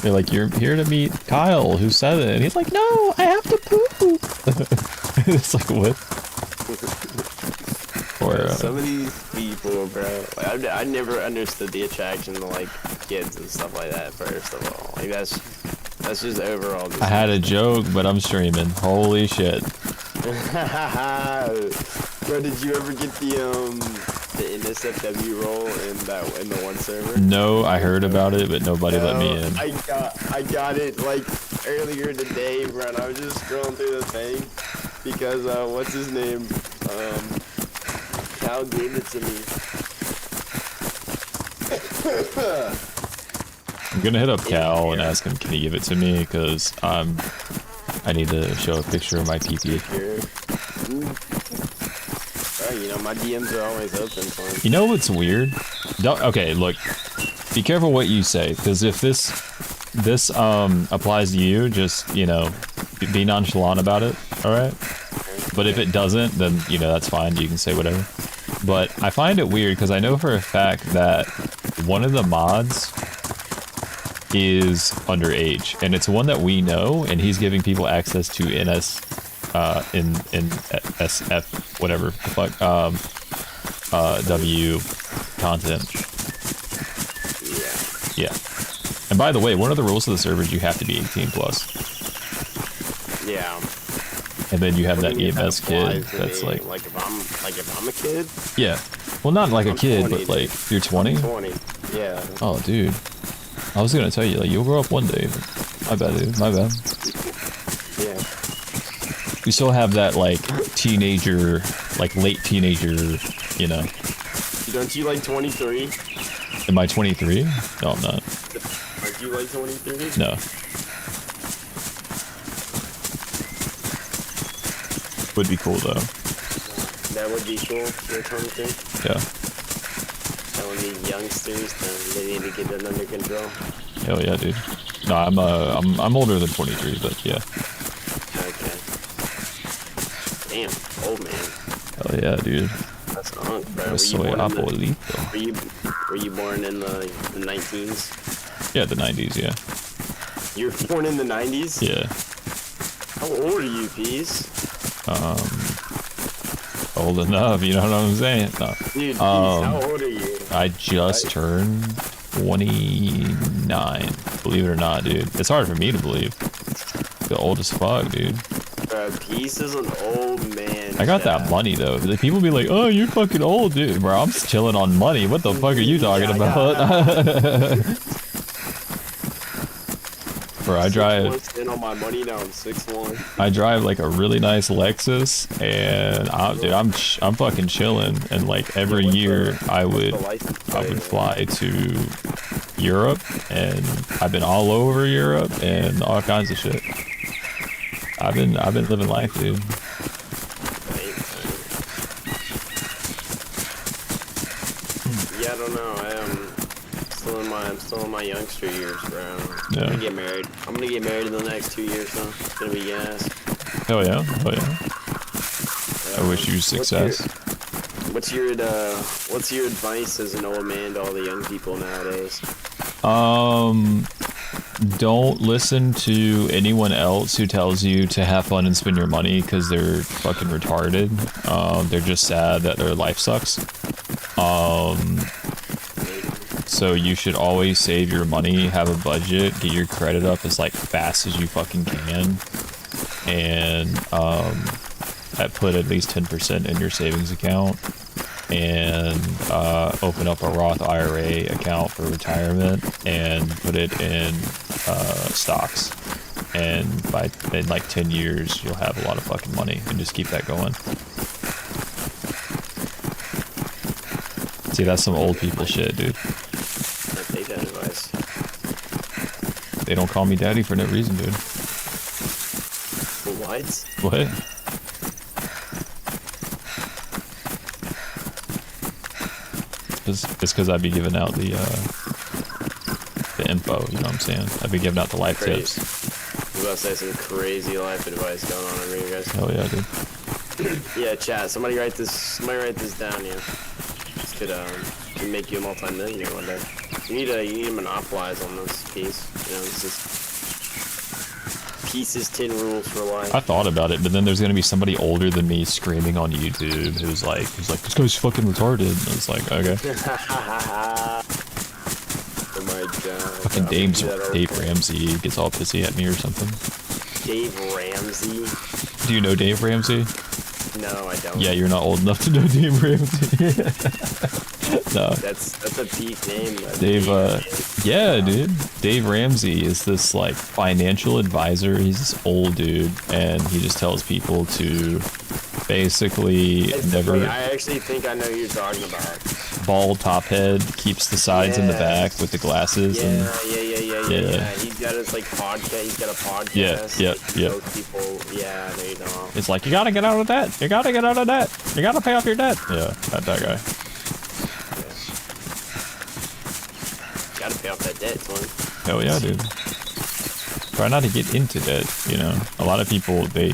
They're like, you're here to meet Kyle, who's 7. And he's like, no, I have to poop. It's like, what? Or, Some of these people, bro. Like, I never understood the attraction to like kids and stuff like that. First of all, like that's just overall. I had a joke, but I'm streaming. Holy shit. Bro, did you ever get the NSFW role in the one server? No, I heard about it, but nobody let me in. I got it like earlier today, bro. And I was just scrolling through the thing because what's his name? Cal gave it to me. I'm gonna hit up Cal and ask him, can he give it to me? Because I need to show a picture of my PP. Alright, you know, my DMs are always open for him. You know what's weird? Okay, look, be careful what you say, because if this applies to you, just, you know, be nonchalant about it, alright? But if it doesn't, then, you know, that's fine, you can say whatever. But I find it weird, because I know for a fact that one of the mods is underage, and it's one that we know, and he's giving people access to SF, whatever the fuck, W content. Yeah. And by the way, one of the rules of the server is you have to be 18 plus. Yeah. And then you have that What do you mean EMS that kid applies to that's me? like, if I'm a kid? yeah. Well, not like a I'm kid, 20, but like, you're 20? 20. Yeah. Oh, dude. I was gonna tell you, like, you'll grow up one day. My bad, dude. My bad. Yeah. You still have that, like, teenager, like, late teenager, you know. Don't you like 23? Am I 23? No, I'm not. Aren't you like 23? No. Would be cool, though. That would be cool. You're 23? Yeah. Telling these youngsters they need to get that under control. Hell yeah, dude. No, I'm older than 23, but yeah. Okay. Damn, old man. Hell yeah, dude. That's unk, bro. Yo soy abuelito. Were you born in the 19s? Yeah, the 90s, yeah. You were born in the 90s? Yeah. How old are you, Peace? Old enough, you know what I'm saying? No. Dude, Peace, how old are you? I just turned 29. Believe it or not, dude. It's hard for me to believe. The old as fuck, dude. Bro, Peace is an old man. I got that money though. Like, people be like, "Oh, you're fucking old, dude." Bro, I'm just chilling on money. What the fuck are you talking about? Bro, I drive. Spend all my money now. I'm 6'1". I drive like a really nice Lexus, and dude, I'm fucking chilling. And like every year, I would fly to Europe, and I've been all over Europe and all kinds of shit. I've been living life, dude. Yeah, I don't know. I'm still in my youngster years, bro. Yeah. I'm gonna get married. I'm gonna get married in the next 2 years, though. It's gonna be gas. Hell yeah, hell yeah. I wish you success. What's your advice as an old man to all the young people nowadays? Don't listen to anyone else who tells you to have fun and spend your money, because they're fucking retarded. They're just sad that their life sucks. So you should always save your money, have a budget, get your credit up as like fast as you fucking can, and put at least 10% in your savings account, and open up a Roth IRA account for retirement, and put it in stocks. And in like 10 years, you'll have a lot of fucking money, and just keep that going. See, that's some old people shit, dude. I take that advice. They don't call me daddy for no reason, dude. What? What? It's because I'd be giving out the info, you know what I'm saying? I'd be giving out the life tips. I was about to say some crazy life advice going on over here, guys. Hell yeah, dude. Yeah, chat. Somebody write this down, yeah. This could make you a multi-millionaire one day. You need to monopolize on this piece. You know, this is Peace's 10 rules for life. I thought about it, but then there's gonna be somebody older than me screaming on YouTube who's like, this guy's fucking retarded. And I was like, okay. Oh my god. Fucking Dave Ramsey gets all pissy at me or something. Dave Ramsey? Do you know Dave Ramsey? No, I don't. Yeah, you're not old enough to know Dave Ramsey. No. That's a peak name. Dave, yeah, dude. Dave Ramsey is this like financial advisor. He's this old dude, and he just tells people to basically never I actually think I know who you're talking about. bald top head, keeps the sides in the back with the glasses. Yeah, And yeah. He's got his like podcast. He's got a podcast. Yeah. Those people. Yeah, I know you know. It's like, you gotta get out of debt. You gotta get out of debt. You gotta pay off your debt. Yeah, that guy. Gotta pay off that debt, son. Hell yeah, dude. Try not to get into debt, you know. A lot of people, they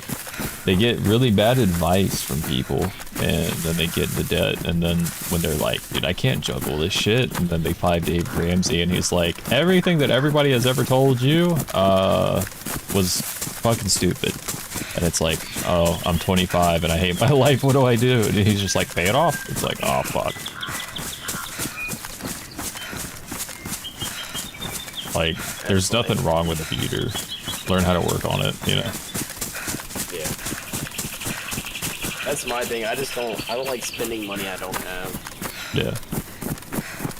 get really bad advice from people, and then they get into debt, and then when they're like, dude, I can't juggle this shit, and then they find Dave Ramsey, and he's like, everything that everybody has ever told you was fucking stupid. And it's like, oh, I'm 25 and I hate my life, what do I do? And he's just like, pay it off. It's like, oh fuck. Like, there's nothing wrong with a computer. Learn how to work on it, you know. Yeah. That's my thing. I don't like spending money I don't have. Yeah.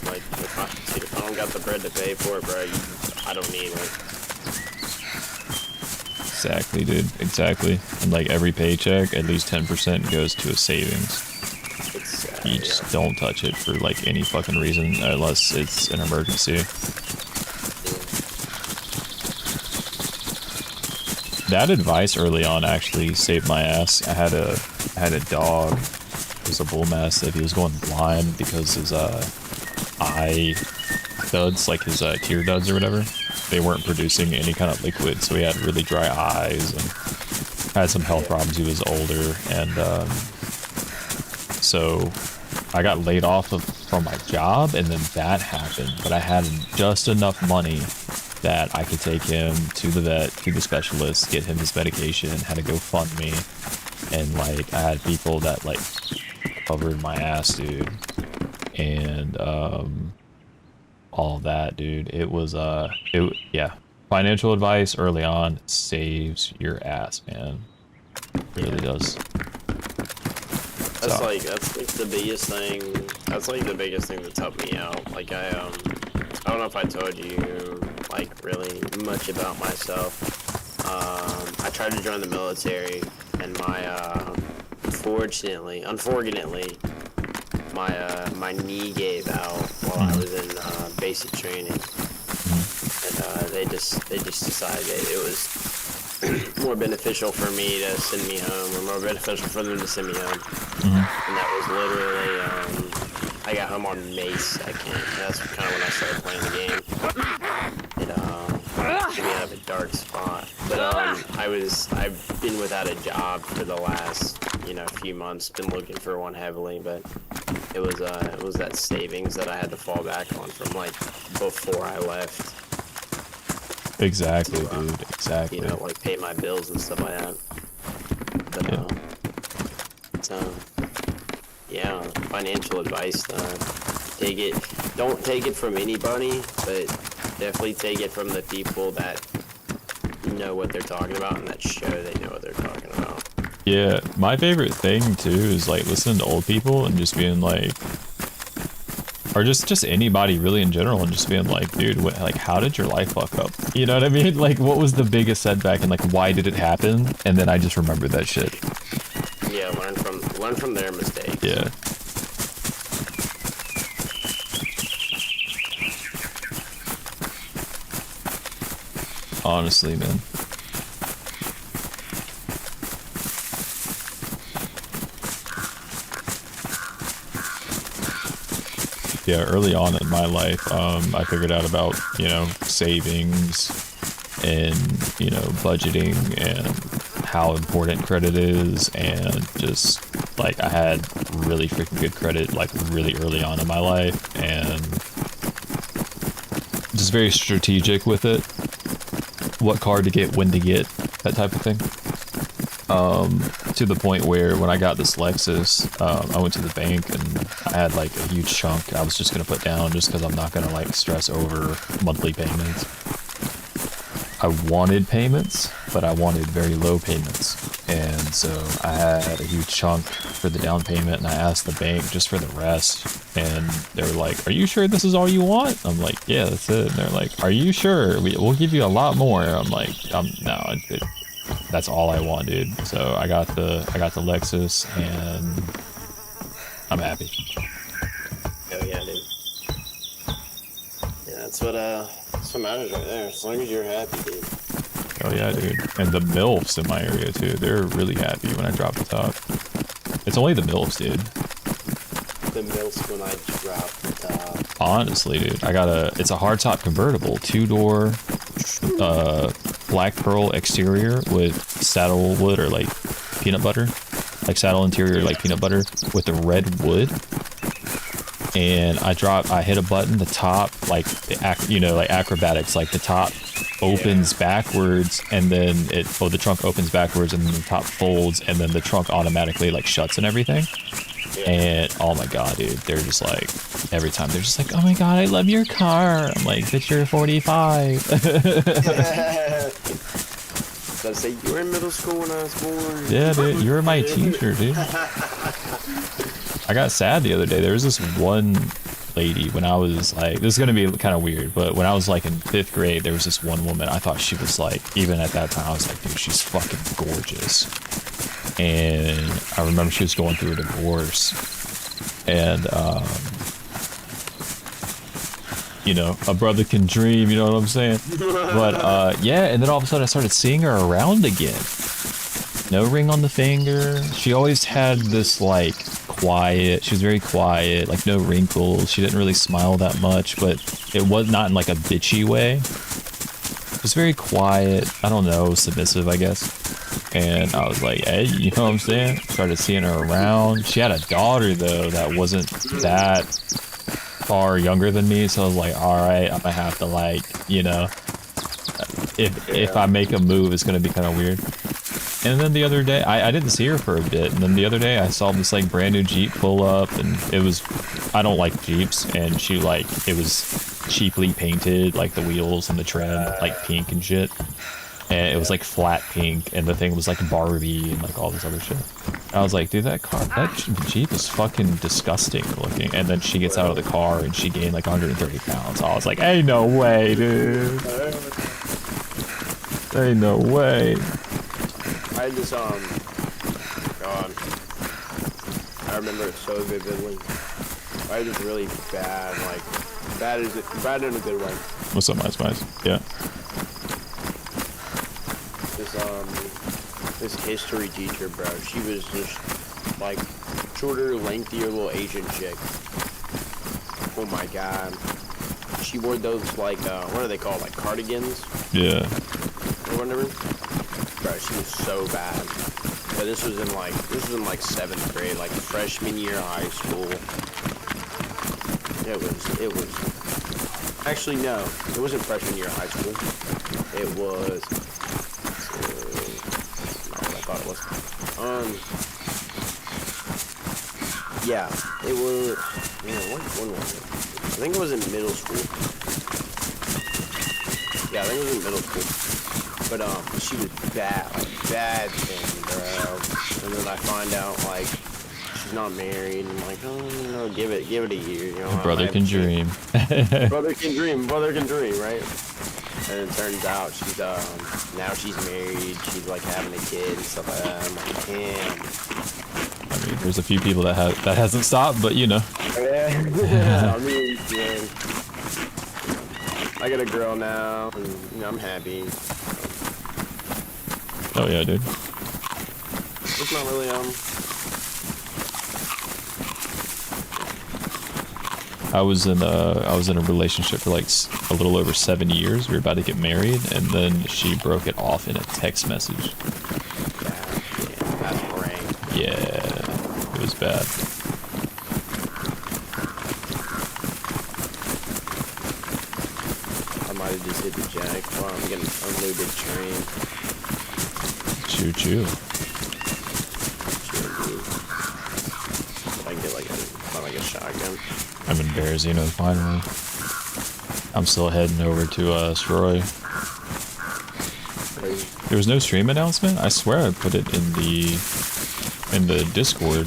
Like, if I don't got the bread to pay for it, bro, I don't need it. Exactly, dude. Exactly. And like every paycheck, at least 10% goes to a savings. It's You just don't touch it for like any fucking reason unless it's an emergency. That advice early on actually saved my ass. I had a dog. It was a bull mastiff. He was going blind because his eye duds, like his tear duds or whatever, they weren't producing any kind of liquid, so he had really dry eyes and had some health problems. He was older, and so I got laid off from my job, and then that happened. But I had just enough money that I could take him to the vet, to the specialist, get him his medication, had a GoFundMe, and like I had people that like covered my ass, dude, and all that, dude. It was yeah, financial advice early on saves your ass, man. It really does. That's like the biggest thing. That's like the biggest thing that's helped me out. Like I don't know if I told you like really much about myself. I tried to join the military, and unfortunately, my knee gave out while I was in basic training, and they just decided it was more beneficial for me to send me home, or more beneficial for them to send me home. And that was literally, I got home on May 2nd. That's kind of when I started playing the game. It put me out of a dark spot. But I've been without a job for the last, few months. Been looking for one heavily, but it was that savings that I had to fall back on from like before I left. Exactly, dude. Exactly. Like pay my bills and stuff like that. But yeah, financial advice. Don't take it from anybody, but definitely take it from the people that know what they're talking about and that show they know what they're talking about. Yeah, my favorite thing too is like listening to old people and just being like, or just anybody really in general, and just being like, dude, how did your life fuck up? You know what I mean? Like, what was the biggest setback, and like, why did it happen? And then I just remembered that shit. Yeah, learn from their mistakes. Yeah. Honestly, man. Yeah, early on in my life, I figured out about, savings and, budgeting and how important credit is, and just, like, I had really freaking good credit, like, really early on in my life, and just very strategic with it. What card to get, when to get, that type of thing. To the point where when I got this Lexus, I went to the bank and I had like a huge chunk I was just going to put down just because I'm not going to like stress over monthly payments. I wanted payments, but I wanted very low payments. And And so I had a huge chunk for the down payment, and I asked the bank just for the rest. And they were like, "Are you sure this is all you want?" I'm like, "Yeah, that's it." And they're like, "Are you sure? We'll give you a lot more." I'm like, "No, that's all I want, dude." So I got the Lexus, and I'm happy. Hell yeah, dude. Yeah, that's what matters right there. As long as you're happy, dude. Oh yeah, dude. And the MILFs in my area too, they're really happy when I drop the top. It's only the MILFs, dude. The milks when I drop the top. Honestly, dude. It's a hardtop convertible, 2-door, black pearl exterior with saddle wood or like peanut butter. Like saddle interior, like peanut butter with the red wood. And I hit a button, the top, like, like acrobatics, like the top opens backwards, and then the trunk opens backwards, and then the top folds, and then the trunk automatically like shuts and everything. And oh my god, dude, they're just like, every time they're just like, "Oh my god, I love your car." I'm like, "Bitch, you're 45. So I say, you were in middle school when I was born. Yeah, dude, you were my teacher, dude. I got sad the other day. There was this one lady when I was like, this is going to be kind of weird, but when I was like in 5th grade, there was this one woman. I thought she was like, even at that time, I was like, dude, she's fucking gorgeous. And I remember she was going through a divorce. And, a brother can dream, you know what I'm saying? But, yeah, and then all of a sudden I started seeing her around again. No ring on the finger. She always had this, like, she was very quiet, like no wrinkles. She didn't really smile that much, but it was not in like a bitchy way. It was very quiet. I don't know, submissive, I guess. And I was like, "Hey, you know what I'm saying?" Started seeing her around. She had a daughter though that wasn't that far younger than me, so I was like, "All right, I'm gonna have to like, if I make a move, it's gonna be kind of weird." And then the other day, I didn't see her for a bit, and then the other day I saw this like brand new Jeep pull up, and I don't like Jeeps, and it was cheaply painted, like the wheels and the trim, like pink and shit. And it was like flat pink, and the thing was like Barbie and like all this other shit. I was like, dude, that Jeep is fucking disgusting looking. And then she gets out of the car and she gained like 130 pounds. I was like, "Ain't no way, dude. Ain't no way." I had this, God, I remember it so vividly. I had this really bad in a good way. What's up, Mice? Yeah. This history teacher, bro, she was just, like, shorter, lengthier little Asian chick. Oh my god. She wore those, like, what are they called, like, cardigans? Yeah. Or whatever. Bro, she was so bad. But this was in 7th grade, like freshman year of high school. It was actually no, it wasn't freshman year of high school. It was not what I thought it was. Yeah, it was when was it? I think it was in middle school. Yeah, I think it was in middle school. But she was bad thing, bro. And then I find out like she's not married, and I'm like, oh, give it a year, you know. Brother can dream. Brother can dream, right? And it turns out she's now she's married, she's like having a kid and stuff like that. I'm like, damn. I mean, there's a few people that hasn't stopped, but Yeah. I mean, yeah. I got a girl now, and I'm happy. Oh yeah, dude. It's not really I was in a relationship for like a little over 7 years. We were about to get married, and then she broke it off in a text message. That's rank. Yeah, it was bad. I might have just hit the jack while I'm getting unloaded train. Choo choo. I can get like a shotgun. I'm in Berezino finally. I'm still heading over to Stroy. Crazy. There was no stream announcement? I swear I put it in the Discord.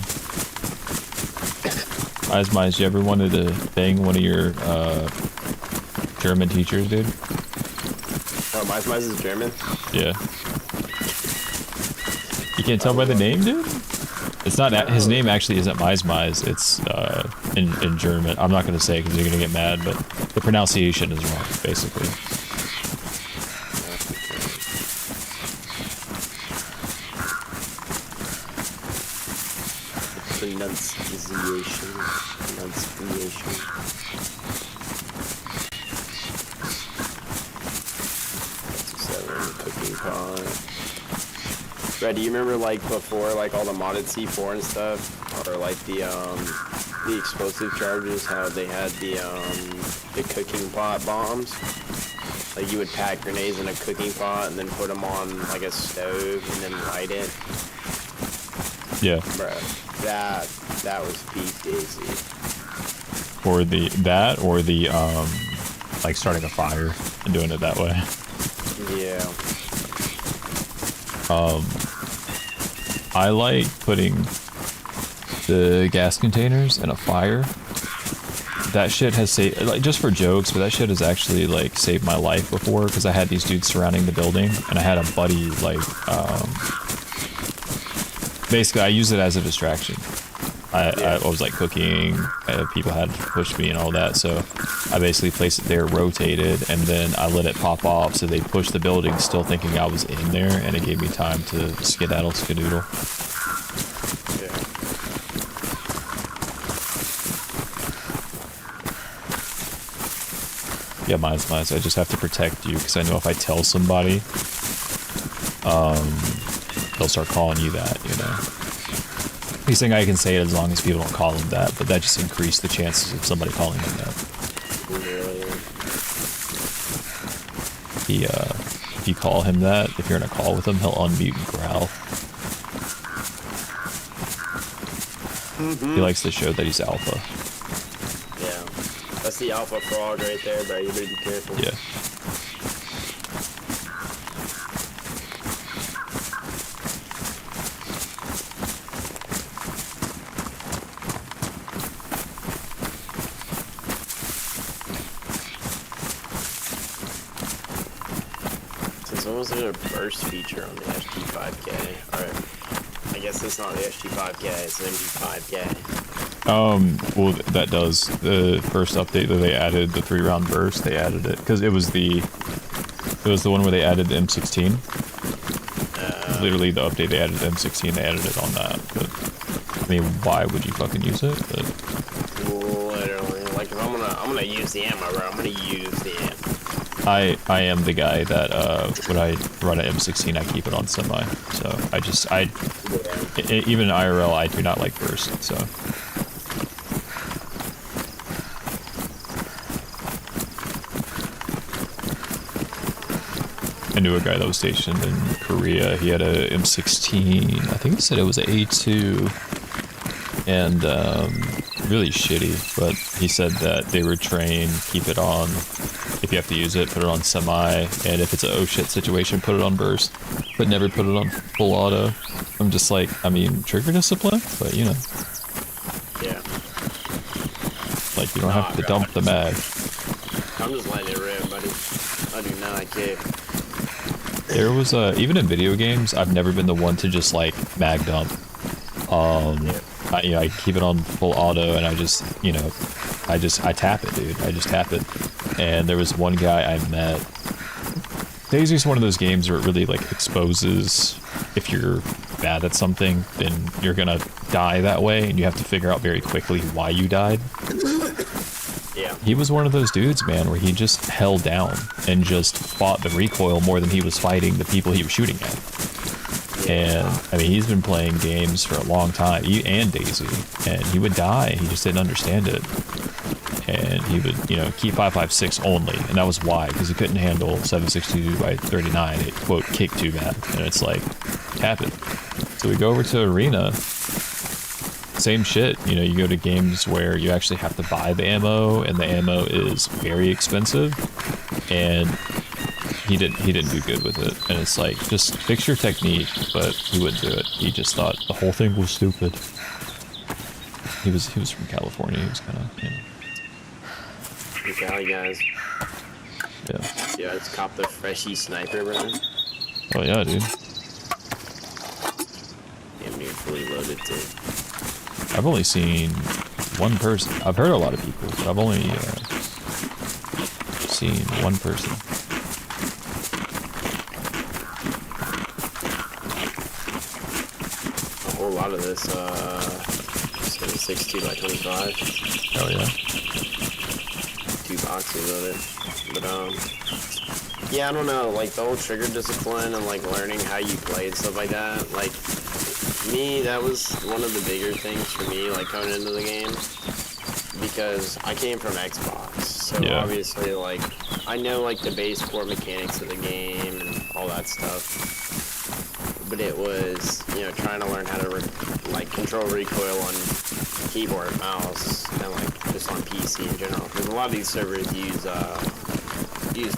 Eyes, you ever wanted to bang one of your German teachers, dude? Oh, Mice is German? Yeah. You can't tell by the name, dude? It's not, his name actually isn't Mice, it's in German. I'm not gonna say because you're gonna get mad, but the pronunciation is wrong, basically. Pronunciation. Cooking pot. Brad, do you remember like before, like all the modded C4 and stuff, or like the explosive charges? How they had the cooking pot bombs? Like you would pack grenades in a cooking pot and then put them on like a stove and then light it. Yeah. Bro, that was peak Daisy. Or the like starting a fire and doing it that way. Yeah. I like putting the gas containers in a fire. That shit has saved, like, just for jokes, but that shit has actually like saved my life before because I had these dudes surrounding the building and I had a buddy like basically I used it as a distraction. I was like cooking, people had to push me and all that, so I basically placed it there, rotated, and then I let it pop off so they pushed the building still thinking I was in there, and it gave me time to skedaddle skadoodle. Yeah, mine's. I just have to protect you because I know if I tell somebody, they'll start calling you that, you know. He's saying I can say it as long as people don't call him that, but that just increased the chances of somebody calling him that. If you call him that, if you're in a call with him, he'll unmute and growl. He likes to show that he's alpha. Yeah. That's the alpha frog right there, bro. You better be careful. Yeah. When was there a burst feature on the SG5K? Alright. I guess it's not the SG5K, it's the MG5K. Well, that does. The first update that they added, the 3-round burst, they added it. Because it was the one where they added the M16. Literally the update they added the M16, they added it on that. But, I mean, why would you fucking use it? But, literally. Like, if I'm gonna use the ammo, bro, I'm gonna use the ammo. I am the guy that when I run an M16 I keep it on semi, so even in IRL I do not like burst, so. I knew a guy that was stationed in Korea. He had a M16, I think he said it was an A2, and really shitty, but he said that they were trained, keep it on. If you have to use it, put it on semi, and if it's a oh shit situation, put it on burst, but never put it on full auto. I'm just like, I mean, trigger discipline, but you know. Yeah. Like, you don't have to dump the mag. I'm just letting it rip, buddy. I do not care. There was, even in video games, I've never been the one to just like mag dump. I keep it on full auto, and I just, you know, I tap it, dude. I just tap it. And there was one guy I met. DayZ's one of those games where it really like exposes if you're bad at something, then you're gonna die that way, and you have to figure out very quickly why you died. Yeah. He was one of those dudes, man, where he just held down and just fought the recoil more than he was fighting the people he was shooting at. And I mean, he's been playing games for a long time, and DayZ, and he would die, and he just didn't understand it. And he would, you know, keep 5.56 only, and that was why, because he couldn't handle 7.62 by 39. It quote kicked too bad, and it's like, tap it. So we go over to Arena. Same shit, you know, you go to games where you actually have to buy the ammo, and the ammo is very expensive, and he didn't do good with it, and it's like just fix your technique, but he wouldn't do it. He just thought the whole thing was stupid. He was from California. He was kind of, you know. Cali guys. Yeah. Yeah, let's cop the freshy sniper, bro. Oh yeah, dude. Damn, dude, fully loaded too. I've only seen one person. I've heard a lot of people, but I've only seen one person. A whole lot of this, 62 by 25. Oh yeah. 2 boxes of it. But, yeah, I don't know, like, the whole trigger discipline and, like, learning how you play and stuff like that, like, me, that was one of the bigger things for me, like, coming into the game, because I came from Xbox, so Yeah. obviously, like, I know, like, the base core mechanics of the game and all that stuff, but it was, you know, trying to learn how to, like, control recoil on keyboard and mouse, and, like, just on PC in general, because a lot of these servers use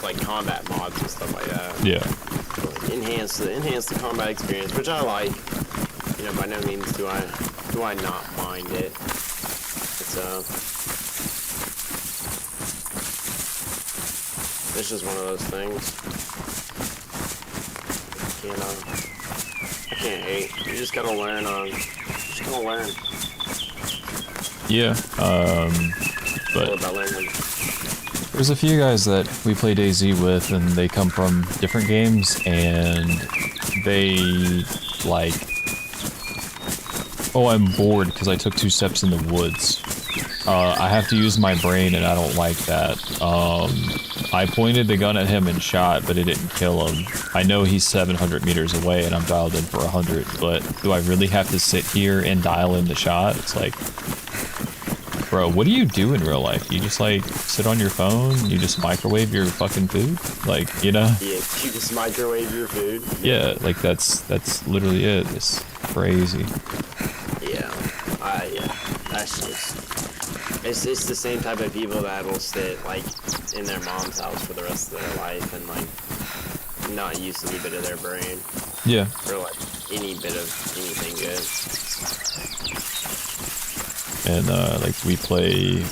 like combat mods and stuff like that. Yeah. To, like, enhance the combat experience, which I like. You know, by no means do I not mind it. It's just one of those things. I can't hate. You just gotta learn Yeah. All But about learning. there's a few guys that we play DayZ with, and they come from different games, and they like, oh, I'm bored because I took 2 steps in the woods. I have to use my brain, and I don't like that. I pointed the gun at him and shot, but it didn't kill him. I know he's 700 meters away, and I'm dialed in for 100, but do I really have to sit here and dial in the shot? It's like, bro, what do you do in real life? You just, like, sit on your phone? You just microwave your fucking food? Like, you know? Yeah, you just microwave your food. Yeah, like, that's literally it. It's crazy. Yeah, that's just, it's the same type of people that will sit, like, in their mom's house for the rest of their life and, like, not use any bit of their brain. Yeah. Or, like, any bit of anything good. And, like, we play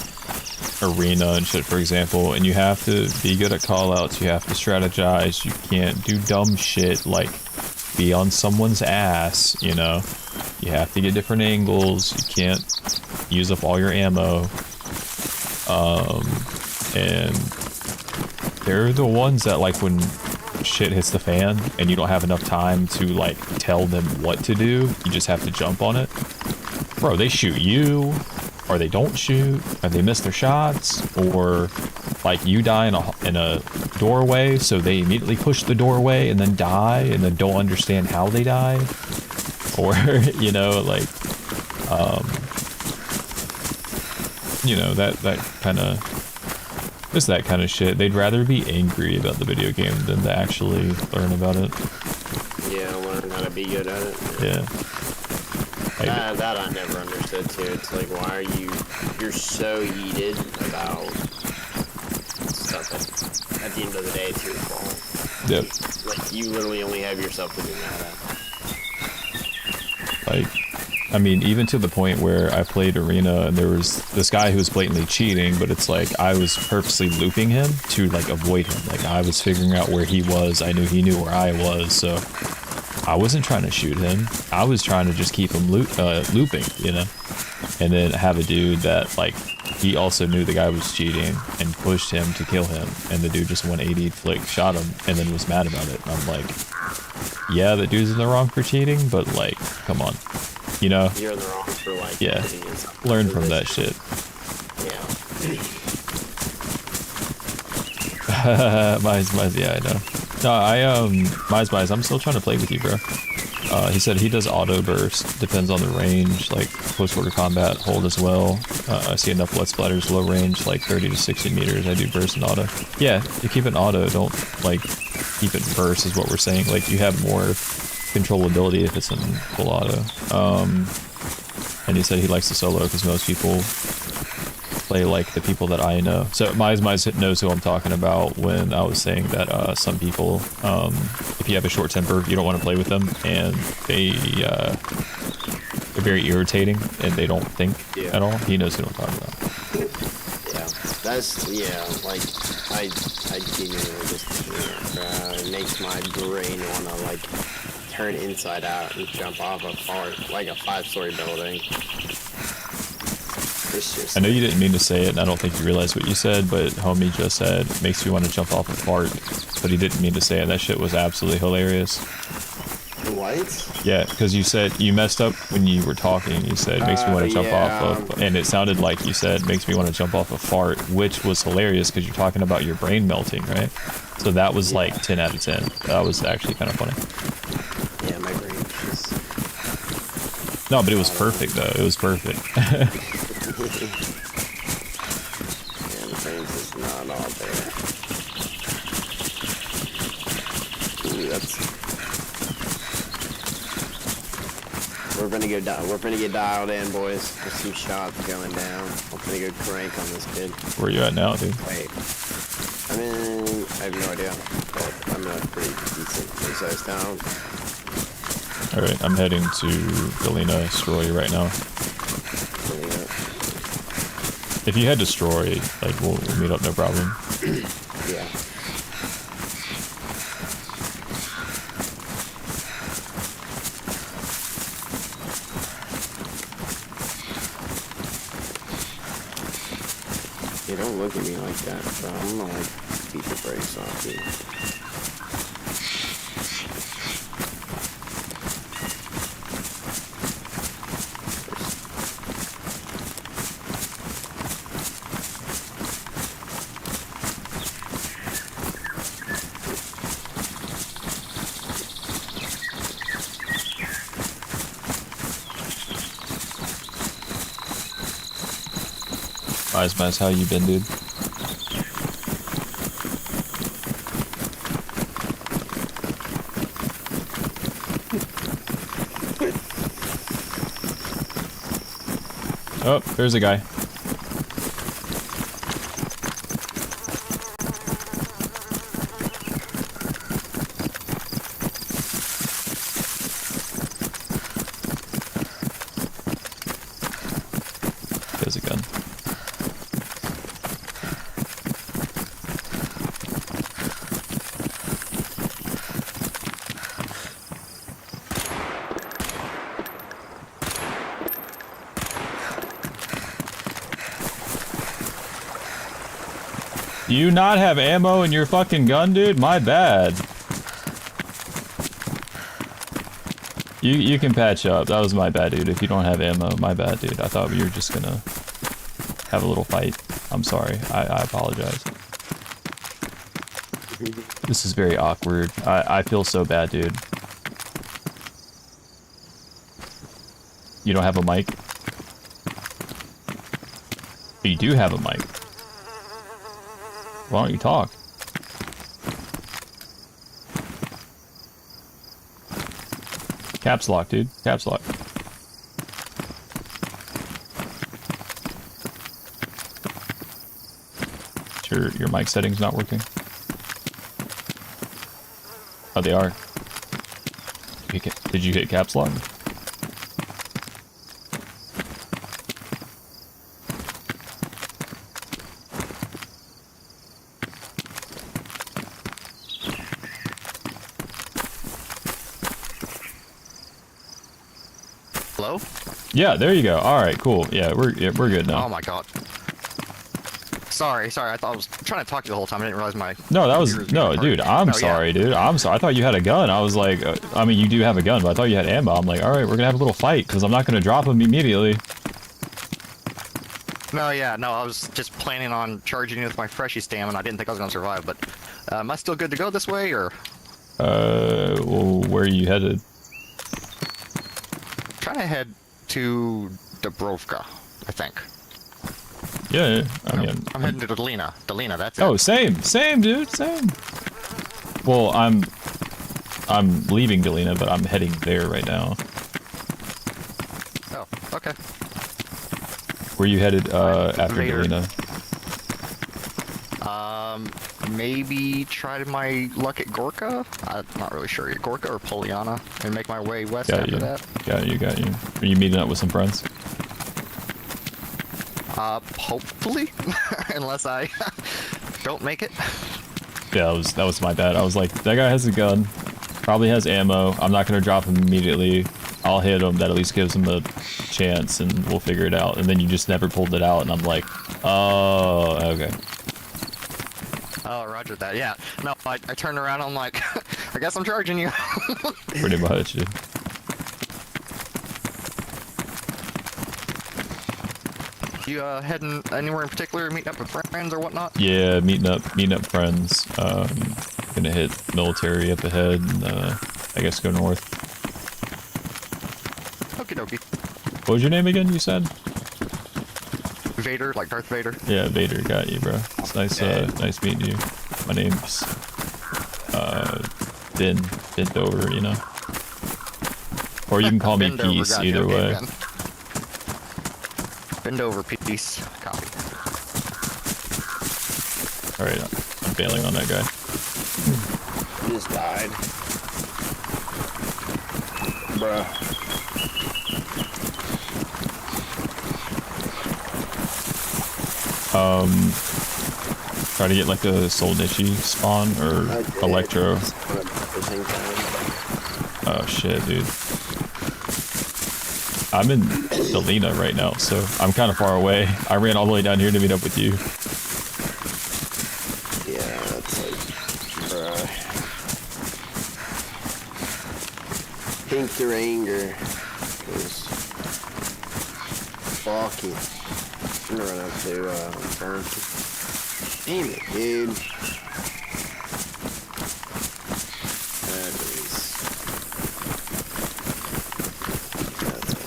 arena and shit, for example, and you have to be good at callouts, you have to strategize, you can't do dumb shit, like, be on someone's ass, you know? You have to get different angles, you can't use up all your ammo. And they're the ones that, like, when shit hits the fan and you don't have enough time to, like, tell them what to do, you just have to jump on it. Bro, they shoot you, or they don't shoot, or they miss their shots, or, like, you die in a doorway, so they immediately push the doorway and then die, and then don't understand how they die. Or, you know, like, you know, that kind of, just that kind of shit. They'd rather be angry about the video game than to actually learn about it. Yeah, learn how to be good at it. Yeah. Like, That I never understood too. It's like, why are you're so heated about stuff that at the end of the day it's your fault. yep. Like, you literally only have yourself to be mad at. Like, I mean, even to the point where I played Arena and there was this guy who was blatantly cheating, but it's like I was purposely looping him to, like, avoid him. Like, I was figuring out where he was. I knew he knew where I was, so I wasn't trying to shoot him. I was trying to just keep him looping, you know? And then have a dude that, like, he also knew the guy was cheating and pushed him to kill him, and the dude just 180 flick shot him and then was mad about it. And I'm like, yeah, the dude's in the wrong for cheating, but, like, come on. You know? You're in the wrong for, like, Yeah. putting in something Learn for from this. that shit. Yeah. Mize, yeah, I know. No, Mize, I'm still trying to play with you, bro. He said he does auto burst, depends on the range, like close quarter combat, hold as well. I see enough blood splatters low range, like 30 to 60 meters, I do burst and auto. Yeah, you keep it auto, don't, like, keep it in burst is what we're saying. Like, you have more controllability if it's in full auto. And he said he likes the solo because most people play like the people that I know. So Mize knows who I'm talking about when I was saying that some people, if you have a short temper, you don't want to play with them, and they're very irritating and they don't think at all. He knows who I'm talking about. Yeah, that's like I genuinely just it makes my brain wanna like turn inside out and jump off a like a 5-story building. It's just I know you didn't mean to say it, and I don't think you realized what you said, but homie just said, makes me want to jump off a fart, but he didn't mean to say it. That shit was absolutely hilarious. what? Yeah, because you said, you messed up when you were talking. You said, makes me want to jump off of, and it sounded like you said, makes me want to jump off a fart, which was hilarious because you're talking about your brain melting, right? So that was like 10 out of 10. That was actually kind of funny. Yeah, my brain just... No, but it was perfect, though. It was perfect. Yeah, the brain's just not all there. Ooh, that's... We're gonna get dialed in, boys. There's some shots going down. I'm gonna go crank on this kid. Where you at now, dude? Wait. I have no idea. But I'm in a pretty decent sized town. Alright, I'm heading to Galena, Stroy right now. If you head to Stroy, like, we'll meet up, no problem. Yeah. Yeah, don't look at me like that, bro. I'm gonna like beat the brakes off you. Mize, how you been, dude? Oh, there's a guy. There's a gun. Do you not have ammo in your fucking gun, dude? My bad. You can patch up. That was my bad, dude. If you don't have ammo, my bad, dude. I thought we were just gonna have a little fight. I'm sorry. I apologize. This is very awkward. I feel so bad, dude. You don't have a mic? But you do have a mic. Why don't you talk? Caps lock, dude. Caps lock. Sure, your mic settings not working. Oh, they are. Did you hit caps lock? Hello? Yeah, there you go. All right, cool. Yeah, we're good now. Oh my god. Sorry. I thought I was trying to talk to you the whole time. I didn't realize my... No, that was no, dude. I'm sorry, dude. I'm sorry. I thought you had a gun. I was like, I mean, you do have a gun, but I thought you had ammo. I'm like, all right, we're gonna have a little fight because I'm not gonna drop him immediately. No, I was just planning on charging you with my freshie stamina. I didn't think I was gonna survive, but am I still good to go this way, or? Well, where are you headed? Trying to head to Dubrovka, I think. Yeah, I mean, I'm heading to Delina. Delina, that's it. oh, same, dude, same. Well, I'm leaving Delina, but I'm heading there right now. Oh, okay. Where you headed after Vader. Delina? Maybe try my luck at Gorka? I'm not really sure. Gorka or Poliana, and make my way west Got after you. that. Got you. Are you meeting up with some friends? Hopefully, unless I don't make it. Yeah, that was my bad. I was like, that guy has a gun, probably has ammo. I'm not gonna drop him immediately. I'll hit him. That at least gives him a chance, and we'll figure it out. And then you just never pulled it out, and I'm like, oh, okay. Oh, roger that. Yeah. No, I turned around. I'm like, I guess I'm charging you. Pretty much, dude. You heading anywhere in particular? Meeting up with friends or whatnot? Yeah, meeting up friends. Gonna hit military up ahead, and I guess go north. Okie dokie. What was your name again? You said? Vader, like Darth Vader. Yeah, Vader. Got you, bro. It's nice. Nice meeting you. My name's Ben. Bent over, you know. Or you can call me Bend over, Peace. gotcha. Either Okay, way. Ben. Bend over, peace. Copy. All right, I'm bailing on that guy. He just died. Bruh. Try to get like a Soul Nichi spawn or I did. Electro. It's kind of about the same time. Oh shit, dude. I'm in Delina right now, so I'm kind of far away. I ran all the way down here to meet up with you. Yeah, it's like, bruh. Pink through anger. Cause fuck it. I'm gonna run up to Burn. Damn it, dude. That is. That's it.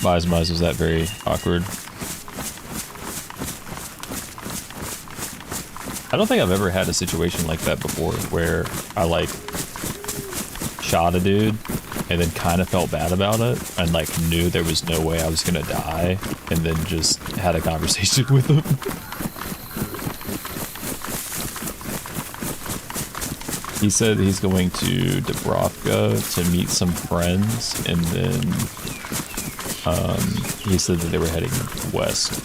Muz, was that very awkward? I don't think I've ever had a situation like that before where I like shot a dude and then kind of felt bad about it and like knew there was no way I was gonna die and then just had a conversation with him. He said he's going to Dubrovka to meet some friends, and then he said that they were heading west.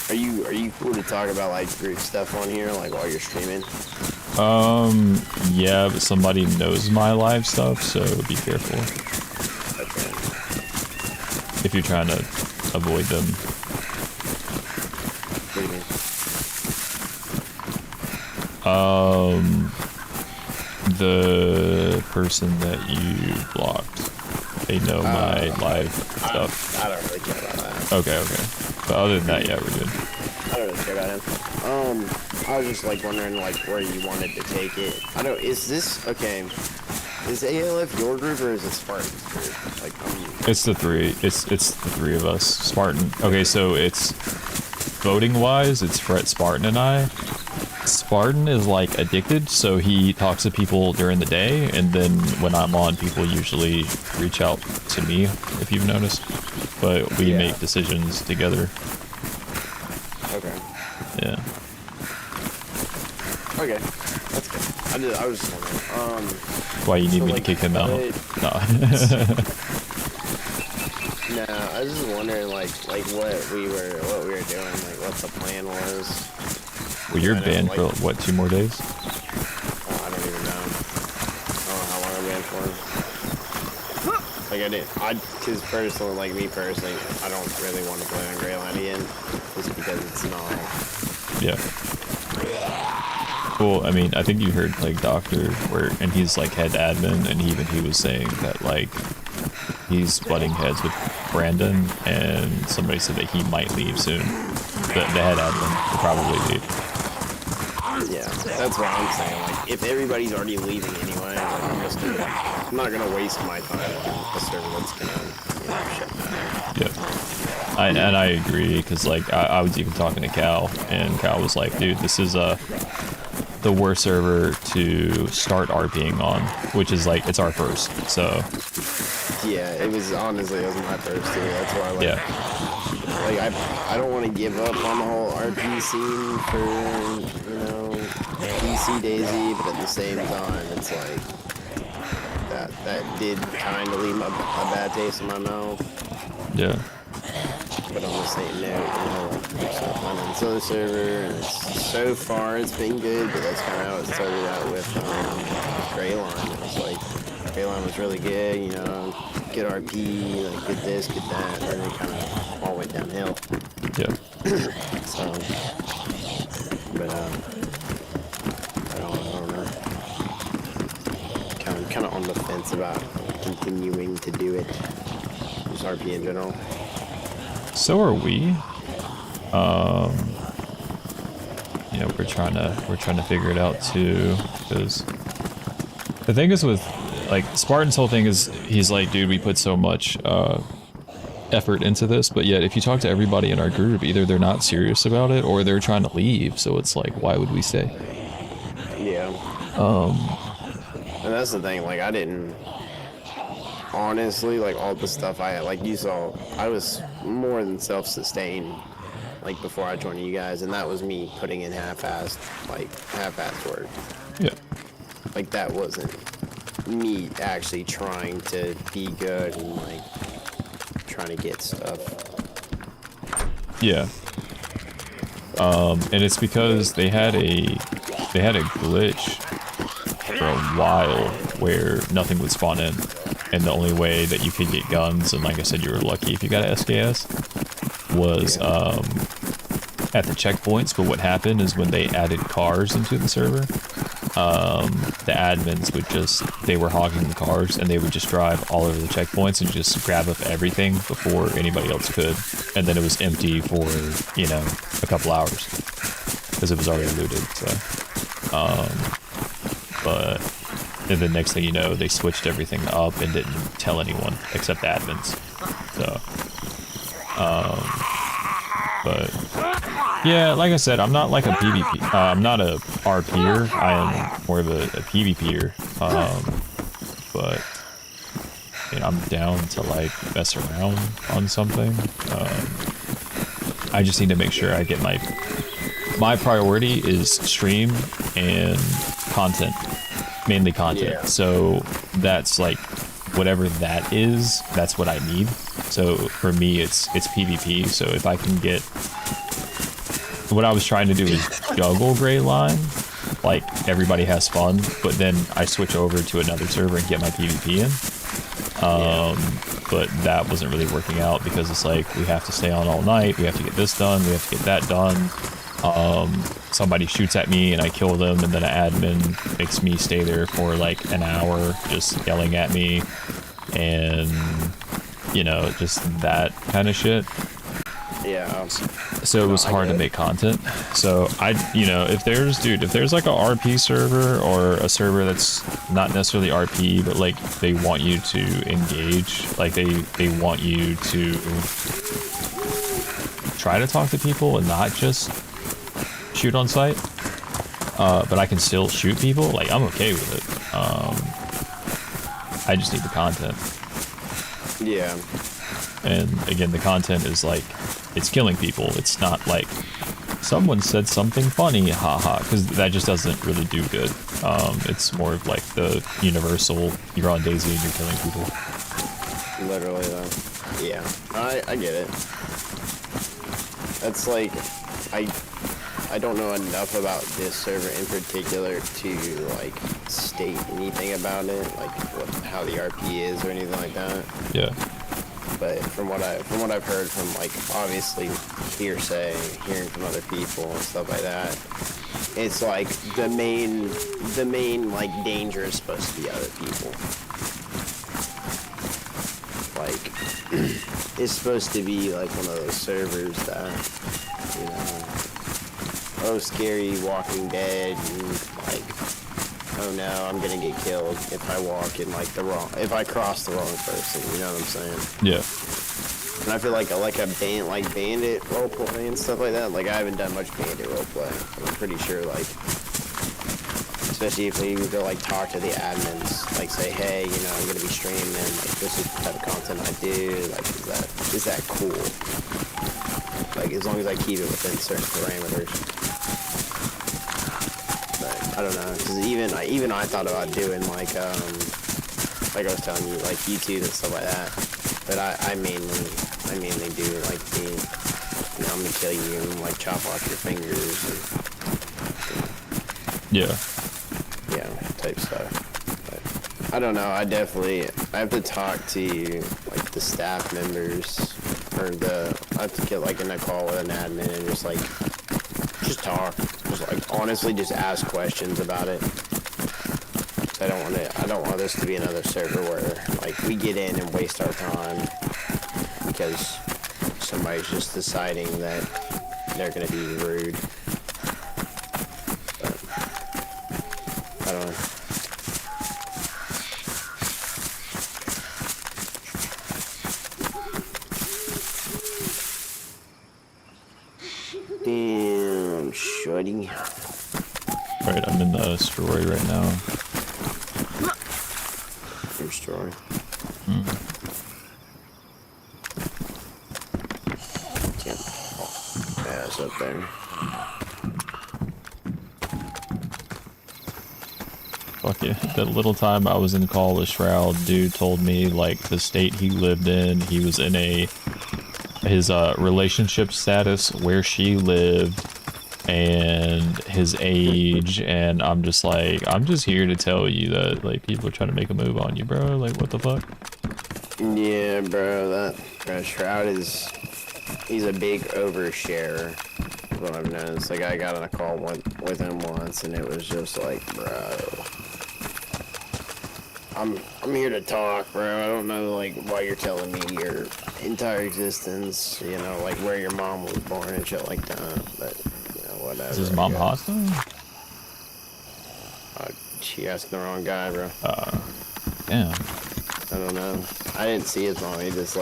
Are you cool to talk about like group stuff on here, like while you're streaming? Yeah, but somebody knows my live stuff, so be careful Okay. if you're trying to avoid them. What do you mean? The person that you blocked, they know my live stuff. I don't really care about that. Okay. But other than that, yeah, we're good. I don't really care about him. I was just like wondering like where you wanted to take it. I don't. Is this okay? Is ALF your group or is it Spartan's group? Like, It's the three. It's the three of us. Spartan. Okay, so it's voting wise, it's Fret, Spartan, and I. Spartan is like addicted, so he talks to people during the day, and then when I'm on, people usually reach out to me, if you've noticed. But we Yeah. make decisions together. okay. Yeah. Okay. That's good. I was just wondering. Why you need So, me like, to kick him out? No, Yeah, I was just wondering, like what we were doing, like what the plan was. Well, you're I know, banned like- for what, 2 more days? Oh, I don't even know. I don't know how long I'm banned for. Like I didn't, cause personally, like me personally, I don't really want to play on Greyline again, just because it's not. Yeah. Well, I mean, I think you heard like Doctor, and he's like head admin, and he was saying that like he's butting heads with Brandon, and somebody said that he might leave soon. The head admin will probably leave. Yeah, that's what I'm saying. Like, if everybody's already leaving anyway, like, I'm not gonna waste my time on a server that's gonna, shut down. Yeah. And I agree, because like I was even talking to Cal, and Cal was like, dude, this is the worst server to start RPing on, which is like, it's our first, so. Yeah, it was honestly, it was my first too. That's why, like, Yeah. I don't want to give up on the whole RP scene for, PC Daisy, but at the same time, it's like, that did kind of leave a bad taste in my mouth. Yeah. But on the same note, there's stuff on the server, and so far it's been good, but that's kind of how it started out with Greyline. It was like, Greyline was really good, good RP, like good this, good that, and then it kind of all went downhill. Yeah. So, but I don't know. Kind of on the fence about continuing to do it. Just RP in general. So are we. We're trying to figure it out too, because the thing is with like Spartan's whole thing is he's like, dude, we put so much effort into this, but yet if you talk to everybody in our group, either they're not serious about it or they're trying to leave. So it's like, why would we stay? Yeah. And that's the thing, like I didn't honestly, like all the stuff I had, like you saw, I was more than self-sustained like before I joined you guys, and that was me putting in half-assed work. Yeah. Like that wasn't me actually trying to be good and like trying to get stuff. Yeah. And it's because they had a glitch for a while where nothing would spawn in, and the only way that you could get guns, and like I said, you were lucky if you got a SKS, was at the checkpoints. But what happened is when they added cars into the server, the admins they were hogging the cars, and they would just drive all over the checkpoints and just grab up everything before anybody else could, and then it was empty for a couple hours because it was already looted. So but and the next thing you know, they switched everything up and didn't tell anyone except the admins. So but yeah, like I said, I'm not like a PvP. I'm not a RPer. I am more of a PvPer. But I'm down to like mess around on something. I just need to make sure I get my priority is stream and content, mainly content. Yeah. So that's like whatever that is, that's what I need. So for me, it's PvP. So if I can get, what I was trying to do is juggle Greyline, like everybody has fun, but then I switch over to another server and get my PvP in. But that wasn't really working out because it's like we have to stay on all night, we have to get this done, we have to get that done. Somebody shoots at me and I kill them, and then an admin makes me stay there for like an hour just yelling at me, and just that kind of shit. Yeah. So it was hard to make content. So if there's like a RP server or a server that's not necessarily RP, but like they want you to engage, like they want you to try to talk to people and not just shoot on sight, but I can still shoot people, like I'm okay with it. I just need the content. Yeah. And again, the content is like, it's killing people. It's not like someone said something funny, haha, because that just doesn't really do good. It's more of like the universal, you're on Daisy and you're killing people. Literally though. Yeah, I get it. That's like, I don't know enough about this server in particular to like state anything about it, like how the RP is or anything like that. Yeah. But from what I've heard from like obviously hearsay, hearing from other people and stuff like that, it's like the main like danger is supposed to be other people. Like it's supposed to be like one of those servers that, you know, oh scary Walking Dead and like, oh no, I'm gonna get killed if I walk in like if I cross the wrong person, you know what I'm saying? Yeah. And I feel like a bandit roleplay and stuff like that. Like I haven't done much bandit roleplay. I'm pretty sure like, especially if you go like talk to the admins, like say, hey, you know, I'm gonna be streaming, like this is the type of content I do. Like is that cool? Like as long as I keep it within certain parameters. But I don't know, because even I thought about doing like I was telling you, like YouTube and stuff like that. But I mainly do like the, you know, I'm gonna kill you and like chop off your fingers and, Yeah. yeah, type stuff. But I don't know. I have to talk to like the staff members or I have to get like in a call with an admin and just talk. Just like honestly, just ask questions about it. I don't want this to be another server where like we get in and waste our time because somebody's just deciding that they're gonna be rude. But, I don't know. Damn, shorty. Right, I'm in the story right now. Your story. Yeah, it's up there. Fuck yeah. That little time I was in call with Shroud, dude told me like the state he lived in, he was in his relationship status, where she lived, and his age, and I'm just here to tell you that like people are trying to make a move on you, bro. Like what the fuck? Yeah, bro, Shroud he's a big oversharer. Is what I've noticed. Like I got on a call with him once, and it was just like, bro, I'm here to talk, bro. I don't know like why you're telling me your entire existence, you know, like where your mom was born and shit like that. But you know, whatever. Is his mom hostile? She asked the wrong guy, bro. Damn. I don't know. I didn't see his mom. He was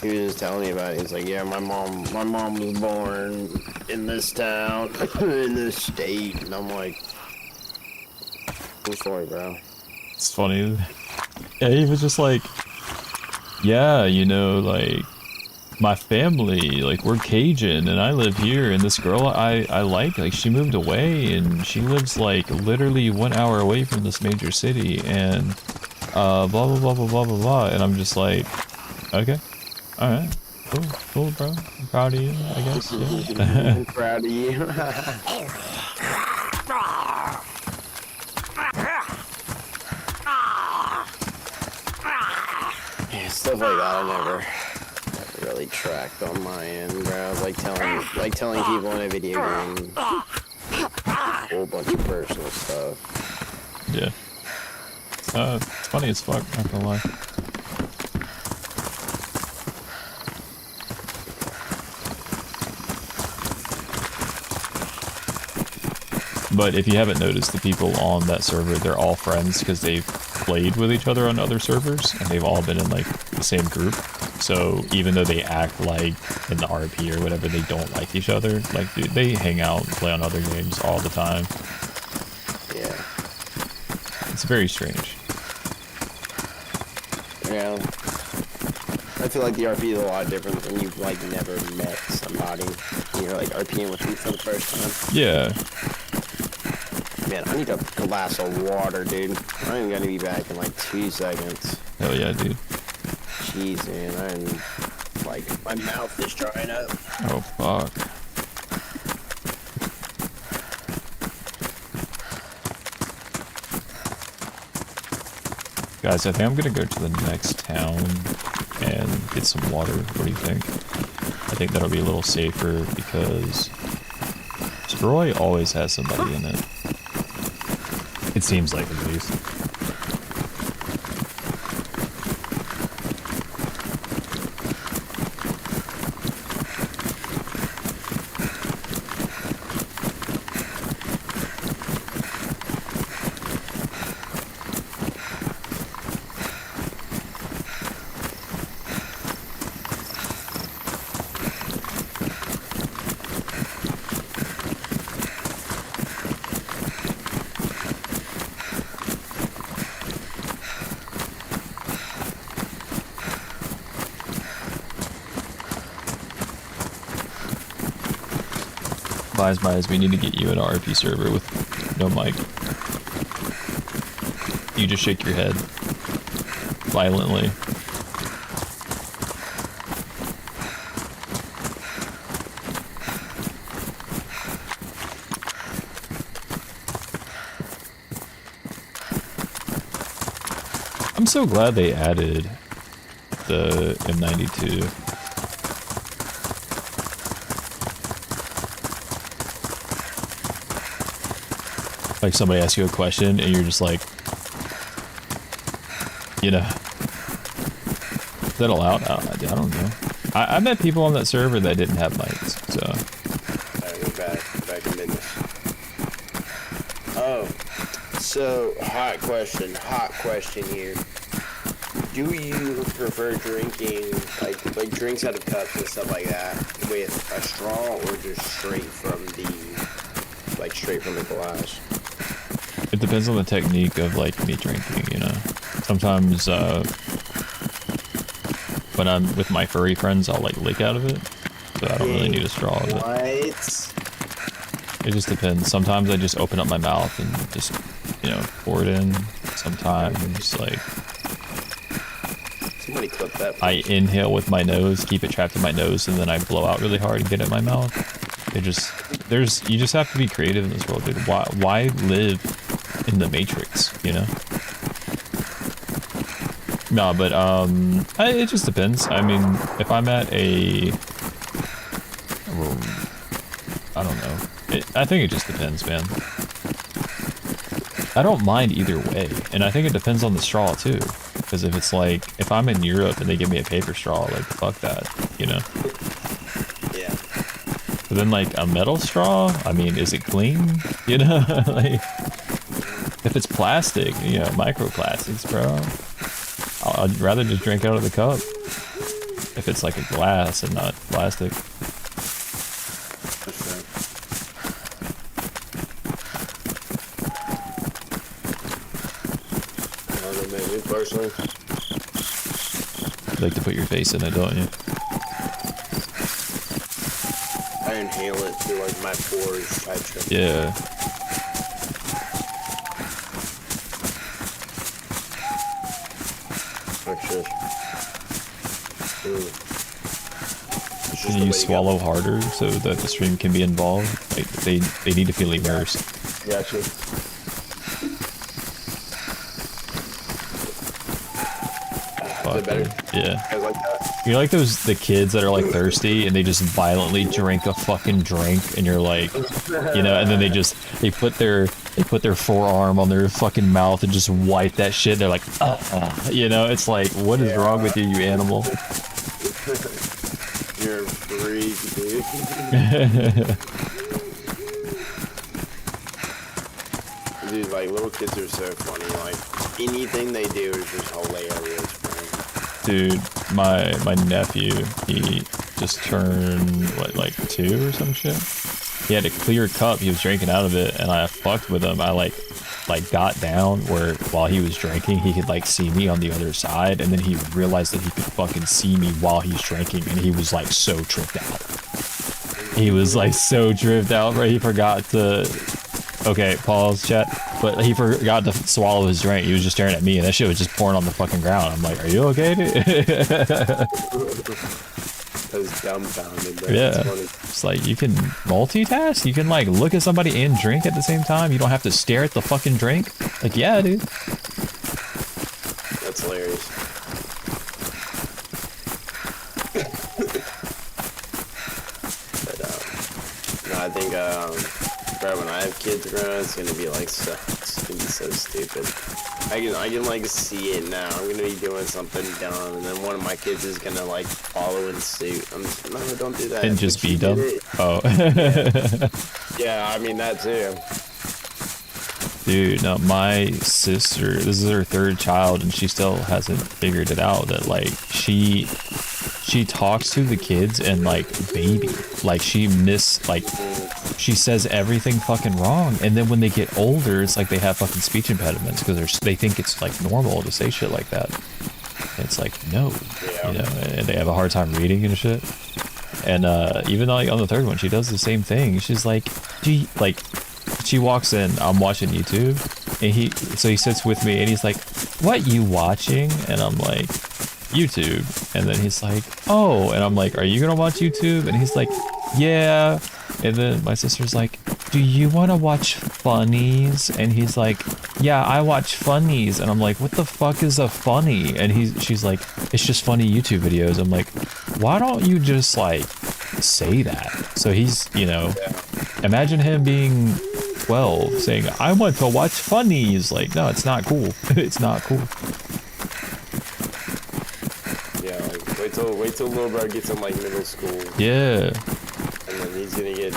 just telling me about it. He's like, yeah, my mom was born in this town, in this state. And I'm like, I'm sorry, bro. It's funny. Yeah, he was just like, yeah, you know, like, my family, like, we're Cajun, and I live here, and this girl I like, she moved away, and she lives, like, literally 1 hour away from this major city, and, blah, blah, blah, blah, blah, blah, blah, and I'm just like, okay, alright, cool, bro, I'm proud of you, I guess, yeah. I'm proud of you. Yeah, stuff like that I never really tracked on my end, bro. Like telling people in a video game a whole bunch of personal stuff. Yeah. It's funny as fuck, not gonna lie. But if you haven't noticed, the people on that server, they're all friends because they've played with each other on other servers, and they've all been in, like, the same group. So even though they act like in the RP or whatever, they don't like each other. Like, dude, they hang out and play on other games all the time. Yeah. It's very strange. Yeah. I feel like the RP is a lot different when you've, like, never met somebody. You're, like, RPing with them for the first time. Yeah. Man, I need a glass of water, dude. I'm gonna be back in, like, 2 seconds. Hell yeah, dude. Jeez, man, I'm like, my mouth is drying up. Oh fuck. Guys, I think I'm gonna go to the next town and get some water. What do you think? I think that'll be a little safer because Stroy always has somebody in it. It seems like, at least. Bias, we need to get you an RP server with no mic. You just shake your head violently. I'm so glad they added the M92. Like somebody asks you a question and you're just like, you know, is that allowed? I don't know. I met people on that server that didn't have mics, so. Alright, we're back in business. Oh, so hot question here. Do you prefer drinking like drinks out of cups and stuff like that with a straw, or just straight from the glass? It depends on the technique of like me drinking, you know. Sometimes when I'm with my furry friends, I'll like lick out of it, so I don't really need a straw. What? It just depends. Sometimes I just open up my mouth and just, you know, pour it in. Sometimes like Somebody clip that. I inhale with my nose, keep it trapped in my nose, and then I blow out really hard and get it in my mouth. You just have to be creative in this world, dude. Why live in the Matrix, you know? No, but it just depends. I mean, if I'm at a, well, I don't know. I think it just depends, man. I don't mind either way, and I think it depends on the straw too. Because if it's like, if I'm in Europe and they give me a paper straw, like fuck that, you know? Yeah. But then like a metal straw, I mean, is it clean? You know, like if it's plastic, you know, microplastics, bro. I'd rather just drink out of the cup if it's like a glass and not plastic. That's right. I don't know, man. Me personally, You like to put your face in it, don't you? I inhale it through like my pores type shit. Yeah. Like this. It's just Can the you way go. swallow harder so that the stream can be involved? Like they need to feel immersed. Gotcha. Fuck, Is it better? yeah. I like that. You're like the kids that are like thirsty and they just violently drink a fucking drink and you're like, you know, and then they put their forearm on their fucking mouth and just wipe that shit. They're like, you know, it's like, what is wrong with you, you animal? You're a freak, dude. Dude, like, little kids are so funny. Like, anything they do is just hilarious, man. Dude, my nephew, he just turned, what, like 2 or some shit? He had a clear cup, he was drinking out of it, and I fucked with him. I like got down where while he was drinking, he could like see me on the other side, and then he realized that he could fucking see me while he's drinking, and he was like so tripped out. He was like so tripped out, bro. He forgot to... Okay, pause, chat. But he forgot to swallow his drink. He was just staring at me, and that shit was just pouring on the fucking ground. I'm like, are you okay, dude? I was dumbfounded. Bro. Yeah. That's funny. It's like, you can multitask? You can, like, look at somebody and drink at the same time? You don't have to stare at the fucking drink? Like, yeah, dude. That's hilarious. But, no, I think, bro, when I have kids, bro, it's gonna be like it's gonna be so stupid. I can like see it now. I'm gonna be doing something dumb, and then one of my kids is gonna like follow in suit. I'm just, no, don't do that. And just But be you dumb? did it. Oh. Yeah, I mean that too. Dude, no, my sister, this is her third child, and she still hasn't figured it out that, like, she talks to the kids and, like, baby. Like, she says everything fucking wrong, and then when they get older, it's like they have fucking speech impediments because they think it's, like, normal to say shit like that. And it's like, no. Yeah. You know, and they have a hard time reading and shit. And, even like on the third one, she does the same thing. She's like, she walks in, I'm watching YouTube, and he sits with me, and he's like, what you watching? And I'm like, YouTube. And then he's like, oh, and I'm like, are you gonna watch YouTube? And he's like, yeah. And then my sister's like, do you want to watch funnies? And he's like, yeah, I watch funnies. And I'm like, what the fuck is a funny? And she's like, it's just funny YouTube videos. I'm like, why don't you just like say that? So he's, you know, imagine him being 12 saying, I want to watch funnies. Like, no, it's not cool. It's not cool. Yeah, like wait till little bro gets in like middle school, Yeah, and then he's gonna get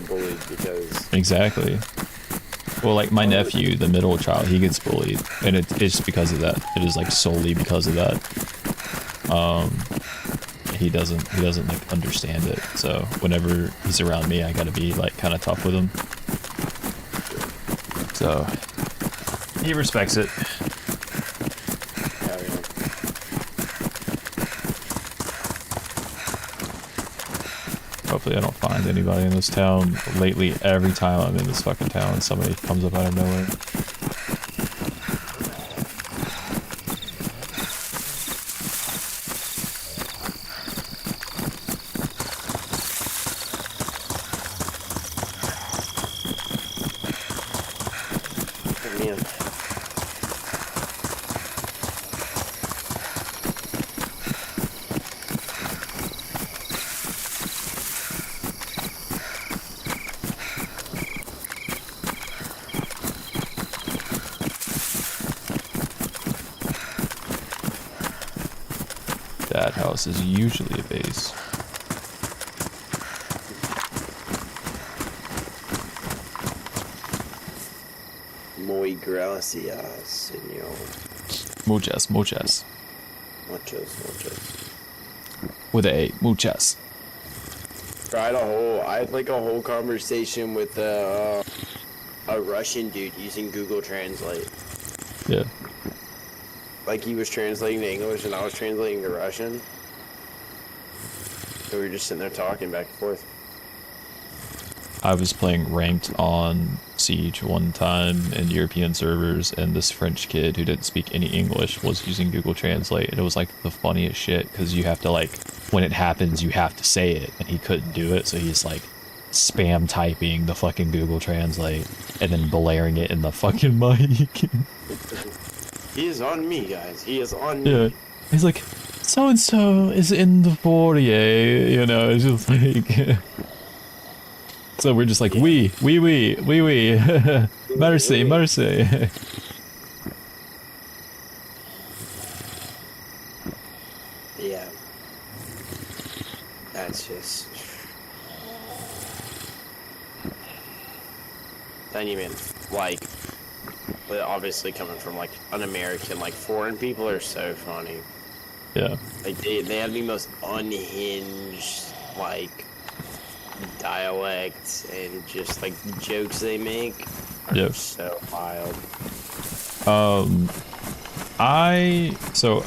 bullied because exactly. Well, like my nephew, the middle child, he gets bullied, and it's because of that. It is like solely because of that. He doesn't like understand it. So whenever he's around me, I gotta be like kind of tough with him. So he respects it. yeah, yeah. Hopefully I don't find anybody in this town. Lately, every time I'm in this fucking town, somebody comes up out of nowhere. Oh, man. That house is usually a base. Muy gracias, señor. Muchas, muchas. Muchos. With a muchas. I had like a whole conversation with a Russian dude using Google Translate. Yeah. Like he was translating to English and I was translating to Russian. So we were just sitting there talking back and forth. I was playing ranked on Siege one time in European servers, and this French kid who didn't speak any English was using Google Translate, and it was like the funniest shit because you have to, like, when it happens, you have to say it, and he couldn't do it, so he's like spam typing the fucking Google Translate and then blaring it in the fucking mic. He is on me, guys. He is on me. Yeah. He's like, so and so is in the foyer, you know, it's just like. So we're just like, oui, merci, merci. Yeah. That's just. Then even, like, obviously coming from, like, an American, like, foreign people are so funny. Yeah. Like, they have the most unhinged, like, dialect and just, like, jokes they make are Yeah. so wild. So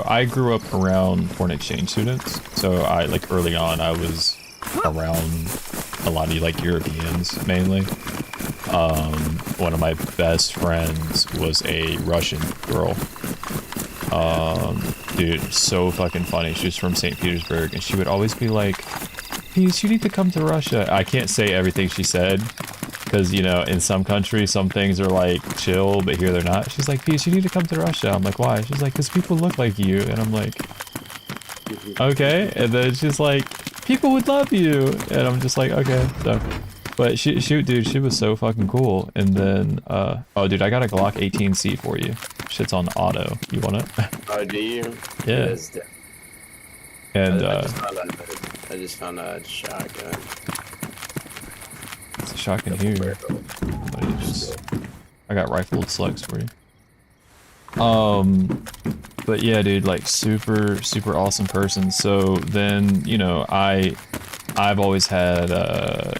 I grew up around foreign exchange students. So I, like, early on, I was around a lot of, like, Europeans, mainly. One of my best friends was a Russian girl. Dude, so fucking funny. She was from St. Petersburg, and she would always be like, "Peace, you need to come to Russia." I can't say everything she said, because, you know, in some countries, some things are like chill, but here they're not. She's like, "Peace, you need to come to Russia." I'm like, "Why?" She's like, "Because people look like you." And I'm like, "Okay." And then she's like, "People would love you." And I'm just like, "Okay." So, but shoot, dude, she was so fucking cool. And then, oh, dude, I got a Glock 18C for you. Shit's on auto. You want it? Oh, do you? Yeah. Yes, And, I just found a shotgun. it's a shotgun here. I got rifled slugs for you. But yeah, dude, like super, super awesome person. So then, you know, I've always had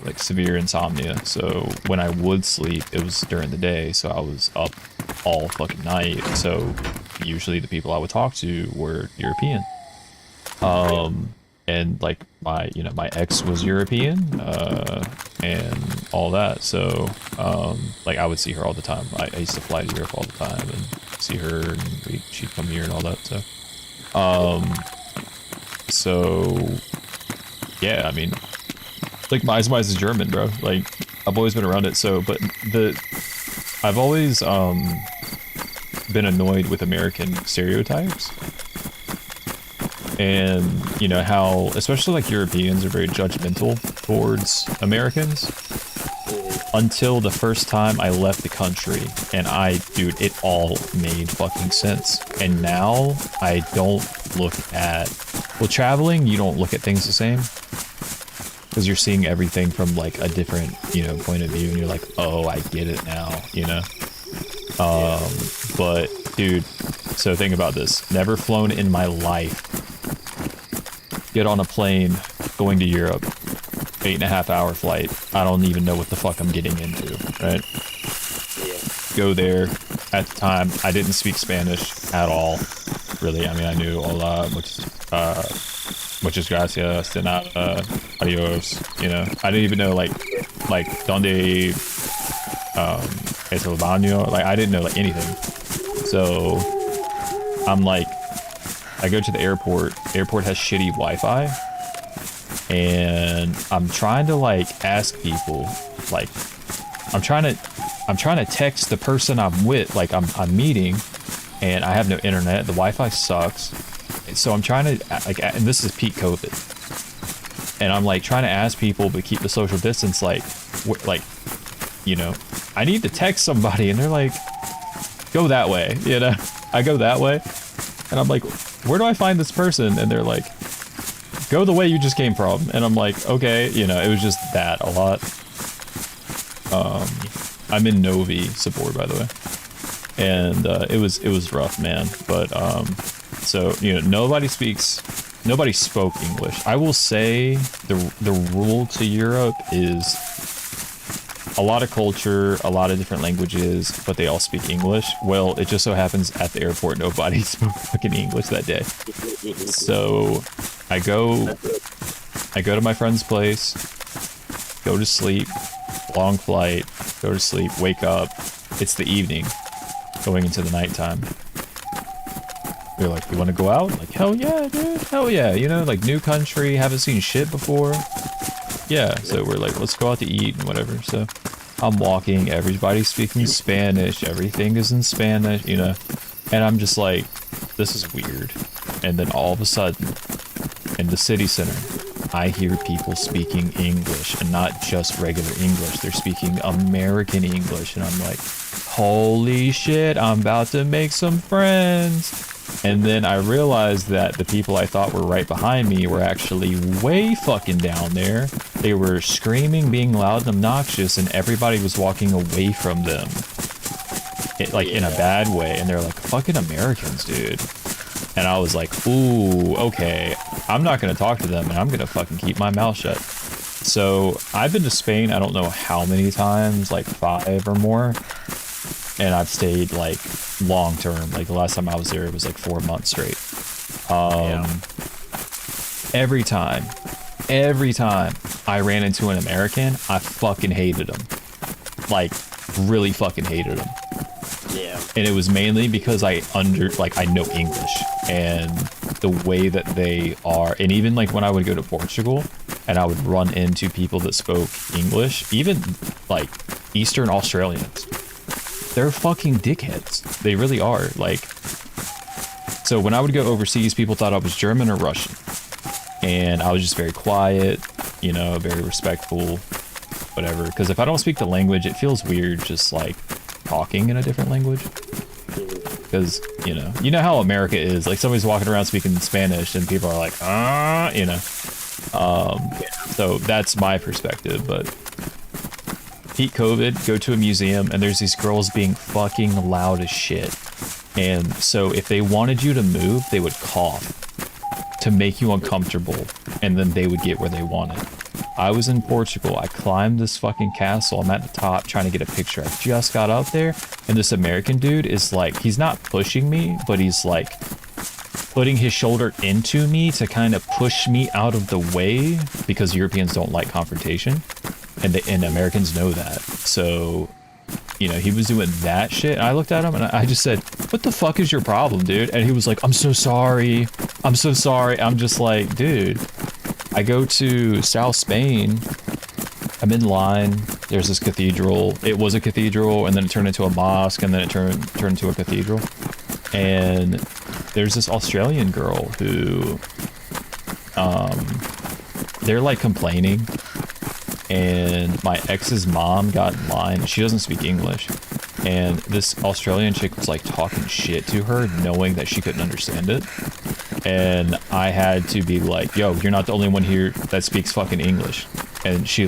like severe insomnia. So when I would sleep, it was during the day. So I was up all fucking night. So usually the people I would talk to were European. And like my ex was European, and all that. So, like I would see her all the time. I used to fly to Europe all the time and see her, and she'd come here and all that. So, yeah, I mean, like my Eismeister is German, bro. Like I've always been around it. So, but I've always been annoyed with American stereotypes. And, you know, how, especially like Europeans are very judgmental towards Americans. Until the first time I left the country. And dude, it all made fucking sense. And now I don't look at, well, traveling, you don't look at things the same. Because you're seeing everything from like a different, you know, point of view. And you're like, oh, I get it now, you know? But, dude, so think about this. Never flown in my life. Get on a plane going to Europe, 8.5-hour flight. I don't even know what the fuck I'm getting into, right? Yeah. Go there. At the time, I didn't speak Spanish at all, really. I mean, I knew hola, muchas gracias, de nada, adios, you know. I didn't even know, like, donde es el baño? Like, I didn't know, like, anything. So, I'm like, I go to the airport. Airport has shitty Wi-Fi, and I'm trying to like ask people, like, I'm trying to text the person I'm with, like I'm meeting, and I have no internet. The Wi-Fi sucks, so I'm trying to like, and this is peak COVID, and I'm like trying to ask people but keep the social distance, like, you know, I need to text somebody, and they're like, go that way, you know. I go that way, and I'm like, where do I find this person? And they're like, go the way you just came from. And I'm like, okay, you know, it was just that a lot. I'm in Novi support, by the way, and it was rough, man. But so, you know, nobody spoke English. I will say the rule to Europe is a lot of culture, a lot of different languages, but they all speak English. Well, it just so happens at the airport nobody spoke fucking English that day. So I go to my friend's place, go to sleep, long flight, go to sleep, wake up. It's the evening, going into the nighttime. They're like, you want to go out? Like, hell yeah, dude, hell yeah. You know, like new country, haven't seen shit before. Yeah, so we're like, let's go out to eat and whatever. So I'm walking, everybody's speaking Spanish, everything is in Spanish, you know, and I'm just like, this is weird. And then all of a sudden, in the city center, I hear people speaking English, and not just regular English, they're speaking American English, and I'm like, holy shit, I'm about to make some friends. And then I realized that the people I thought were right behind me were actually way fucking down there. They were screaming, being loud and obnoxious, and everybody was walking away from them. In a bad way. And they're like, fucking Americans, dude. And I was like, ooh, okay. I'm not going to talk to them, and I'm going to fucking keep my mouth shut. So I've been to Spain, I don't know how many times, like 5 or more. And I've stayed like long term. Like the last time I was there, it was like 4 months straight. Every time I ran into an American, I fucking hated them. like really fucking hated them. Yeah. And it was mainly because I know English and the way that they are. And even like when I would go to Portugal and I would run into people that spoke English, even like Eastern Australians, they're fucking dickheads. They really are. Like, so when I would go overseas, people thought I was German or Russian. And I was just very quiet, you know, very respectful, whatever. Because if I don't speak the language, it feels weird just like talking in a different language. Because, you know how America is. Like somebody's walking around speaking Spanish and people are like, you know. So that's my perspective. But peak COVID, go to a museum and there's these girls being fucking loud as shit. And so if they wanted you to move, they would cough to make you uncomfortable, and then they would get where they wanted. I was in Portugal. I climbed this fucking castle. I'm at the top trying to get a picture. I just got up there, and this American dude is like, he's not pushing me, but he's like putting his shoulder into me to kind of push me out of the way, because Europeans don't like confrontation, and Americans know that. So, you know, he was doing that shit. And I looked at him and I just said, what the fuck is your problem, dude? And he was like, I'm so sorry. I'm so sorry. I'm just like, dude, I go to South Spain. I'm in line. There's this cathedral. It was a cathedral, and then it turned into a mosque, and then it turned into a cathedral. And there's this Australian girl who, they're like complaining. And my ex's mom got in line. She doesn't speak English. And this Australian chick was like talking shit to her, knowing that she couldn't understand it. And I had to be like, yo, you're not the only one here that speaks fucking English. And she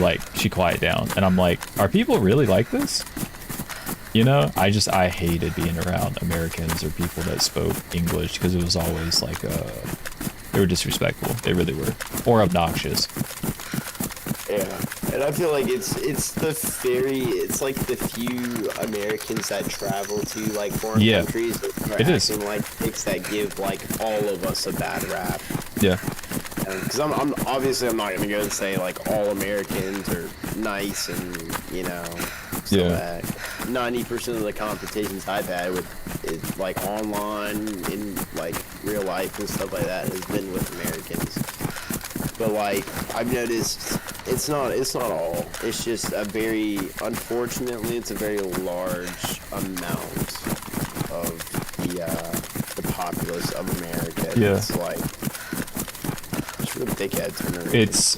quieted down. And I'm like, are people really like this? You know, I hated being around Americans or people that spoke English, because it was always like, they were disrespectful. They really were. Or obnoxious. Yeah, and I feel like it's like the few Americans that travel to like foreign countries that are acting like dicks that give like all of us a bad rap. Yeah. Because I'm obviously I'm not gonna go and say like all Americans are nice and you know. So yeah. 90% of the competitions I've had with like online in like real life and stuff like that has been with Americans. But like I've noticed it's not all. It's just unfortunately it's a very large amount of the populace of America. Yeah. It's like it's real dickheads for no reason. It's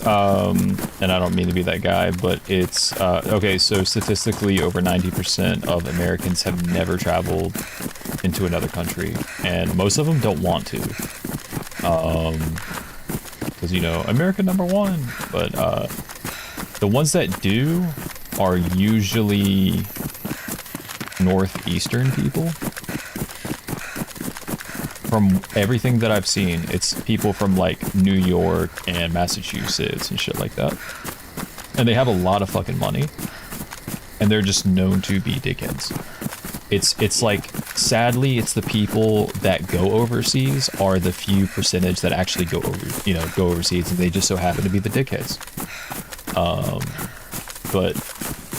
and I don't mean to be that guy, but it's okay, so statistically over 90% of Americans have never traveled into another country, and most of them don't want to. Because, you know, America #1, but the ones that do are usually northeastern people. From everything that I've seen, it's people from like New York and Massachusetts and shit like that. And they have a lot of fucking money, and they're just known to be dickheads. It's like, sadly, it's the people that go overseas are the few percentage that actually go overseas, and they just so happen to be the dickheads. But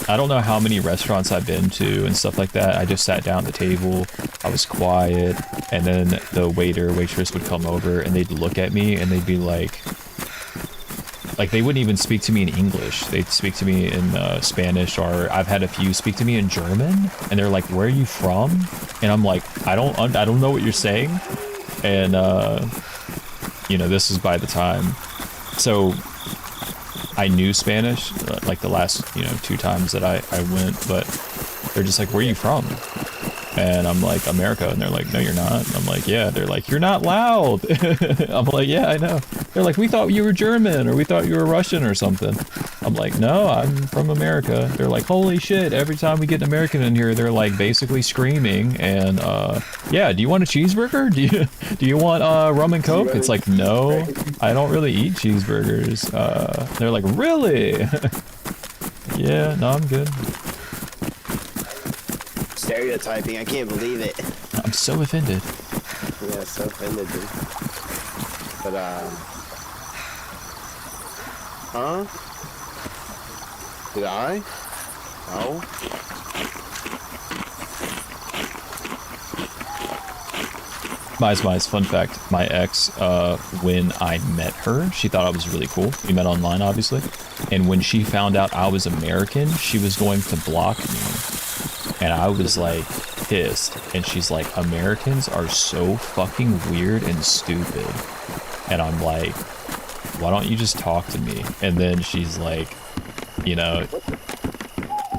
I don't know how many restaurants I've been to and stuff like that. I just sat down at the table, I was quiet, and then the waiter, waitress would come over and they'd look at me and they'd be like they wouldn't even speak to me in English. They'd speak to me in Spanish, or I've had a few speak to me in German, and they're like, where are you from? And I'm like, I don't know what you're saying. And you know, this is by the time, so I knew Spanish like the last 2 times that I went, but they're just like, where are you from? And I'm like, America. And they're like, no, you're not. I'm like, yeah. They're like, you're not loud. I'm like, yeah, I know. They're like, we thought you were German, or we thought you were Russian or something. I'm like, no, I'm from America. They're like, holy shit. Every time we get an American in here, they're like basically screaming. And yeah, do you want a cheeseburger? Do you want rum and Coke? It's like, no, I don't really eat cheeseburgers. They're like, really? Yeah, no, I'm good. Stereotyping, I can't believe it. I'm so offended. Yeah, so offended, dude. But, huh? Did I? Oh? Fun fact, my ex, when I met her, she thought I was really cool. We met online, obviously. And when she found out I was American, she was going to block me. And I was like pissed. And she's like, Americans are so fucking weird and stupid. And I'm like, why don't you just talk to me? And then she's like, you know,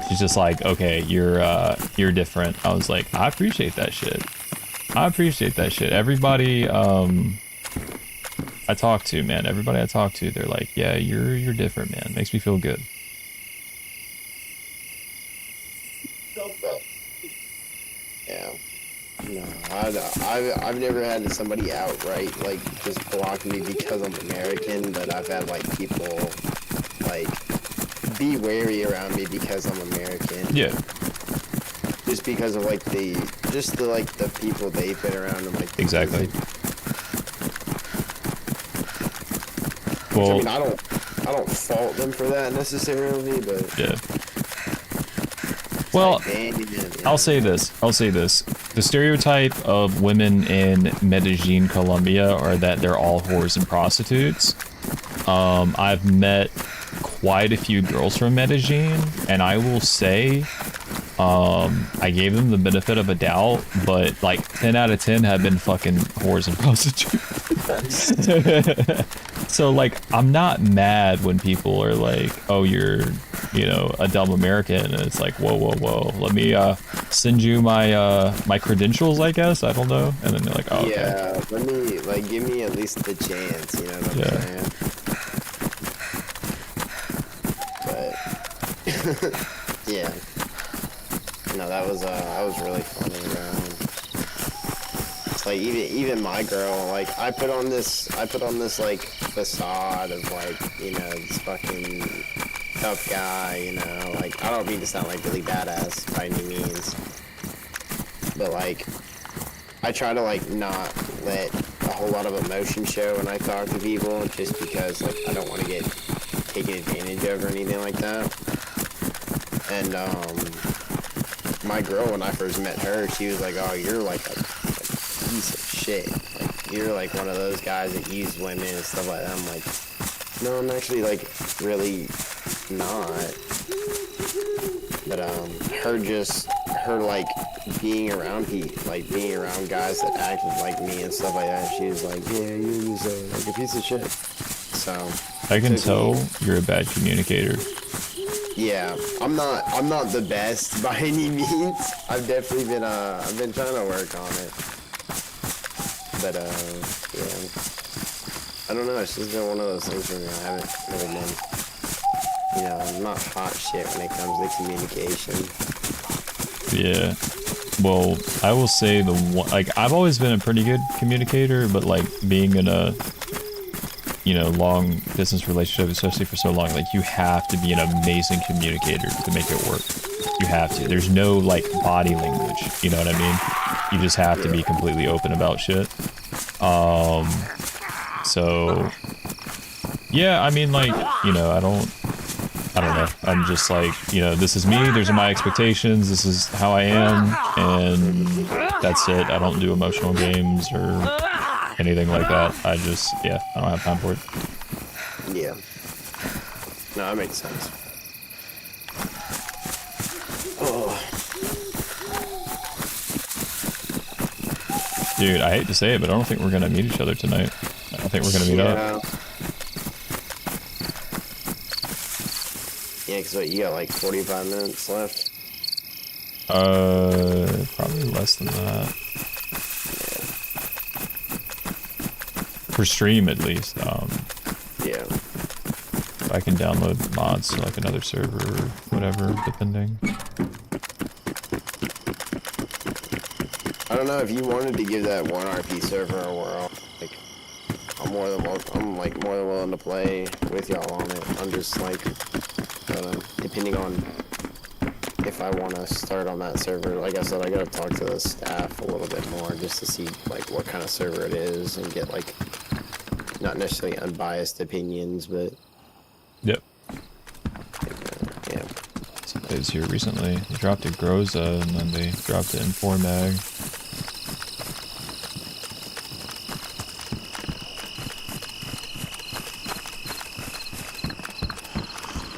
she's just like, okay, you're different. I was like, I appreciate that shit. I appreciate that shit. Everybody I talk to, man, everybody I talk to, they're like, yeah, you're different, man. Makes me feel good. Yeah. No, I've never had somebody outright like just block me because I'm American, but I've had like people like be wary around me because I'm American. Yeah. Just because of like the people they've been around and like Exactly. I Well, mean, I don't fault them for that necessarily, but yeah. Well, like, dang, yeah. I'll say this. The stereotype of women in Medellin, Colombia, are that they're all whores and prostitutes. I've met quite a few girls from Medellin, and I will say, I gave them the benefit of a doubt, but like 10 out of 10 have been fucking whores and prostitutes. So like, I'm not mad when people are like, oh, you're, you know, a dumb American, and it's like, whoa, let me send you my my credentials, I guess, I don't know. And then they're like, oh, okay. Yeah, let me like give me at least the chance, you know what I'm saying? But yeah. No, that was really funny, man. It's like even my girl, like I put on this like facade of like, you know, this fucking tough guy, you know, like I don't mean to sound like really badass by any means, but like I try to like not let a whole lot of emotion show when I talk to people, just because like I don't want to get taken advantage of or anything like that. And my girl, when I first met her, she was like, oh, you're like a piece of shit. Like, you're like one of those guys that use women and stuff like that. I'm like, no, I'm actually like really not. But her like being around guys that acted like me and stuff like that, she was like, yeah, you're just like a piece of shit. So I can tell you're a bad communicator. yeah, I'm not the best by any means. I've definitely been I've been trying to work on it. But yeah. I don't know, it's just been one of those things for me. I haven't really been, you know, I'm not hot shit when it comes to communication. Yeah. Well, I will say the one, like, I've always been a pretty good communicator, but like being in a, you know, long distance relationship, especially for so long, like you have to be an amazing communicator to make it work. You have to. There's no like body language, you know what I mean? You just have to be completely open about shit. So yeah, I mean, like, you know, I don't know. I'm just like, you know, this is me, these are my expectations, this is how I am, and that's it. I don't do emotional games or anything like that. I just, yeah, I don't have time for it. Yeah. No, that makes sense. Oh. Dude, I hate to say it, but I don't think we're gonna meet each other tonight. I think we're gonna meet up. Yeah, because what, you got like 45 minutes left? Probably less than that. For stream, at least. Yeah. I can download mods to like another server or whatever, depending. I don't know if you wanted to give that one RP server a whirl. Like, I'm more than willing to play with y'all on it. I'm just like, depending on if I want to start on that server. Like I said, I gotta talk to the staff a little bit more just to see like what kind of server it is and get like not necessarily unbiased opinions, but Yep. yeah. So plays here recently. They dropped a Groza and then they dropped it in 4 mag.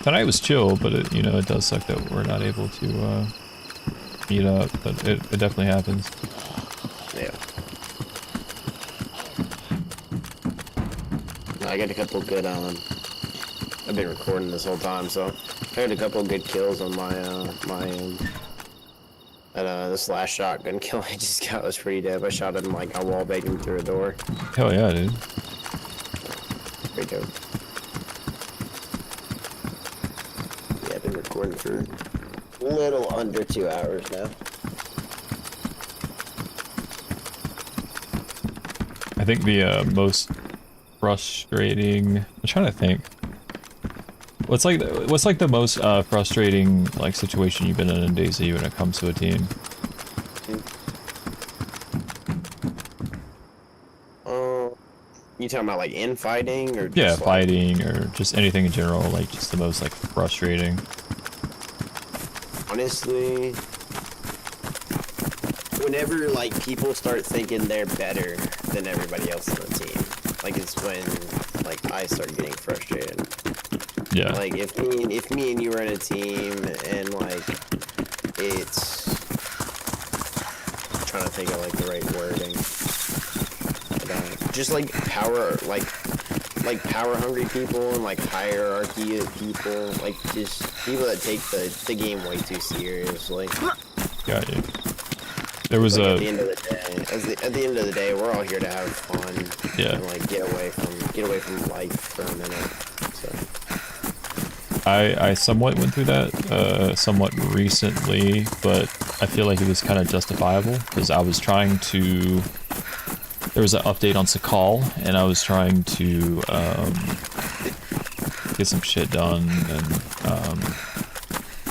Tonight was chill, but it, you know, it does suck that we're not able to meet up, but it definitely happens. Yeah. I got a couple good I've been recording this whole time, so I had a couple good kills on my this last shotgun kill I just got was pretty dope. I shot him like I wall baked him through a door. Hell yeah, dude. Pretty dope. Yeah, I've been recording for a little under 2 hours now. I think the most frustrating. I'm trying to think. What's like the most frustrating like situation you've been in DayZ when it comes to a team? You talking about like infighting or just Yeah, like, fighting or just anything in general. Like just the most like frustrating. honestly, whenever like people start thinking they're better than everybody else on the team, like it's when like I start getting frustrated. Yeah. Like if me and you were in a team and like it's I'm trying to think of like the right wording. Just like power hungry people and like hierarchy of people, like just people that take the game way too seriously. Got you. There was Like, a at the end of the day, at the end of the day, we're all here to have fun. Yeah. And like get away from life for a minute. So. I somewhat went through that somewhat recently, but I feel like it was kind of justifiable because I was trying to. There was an update on Sakal, and I was trying to get some shit done, and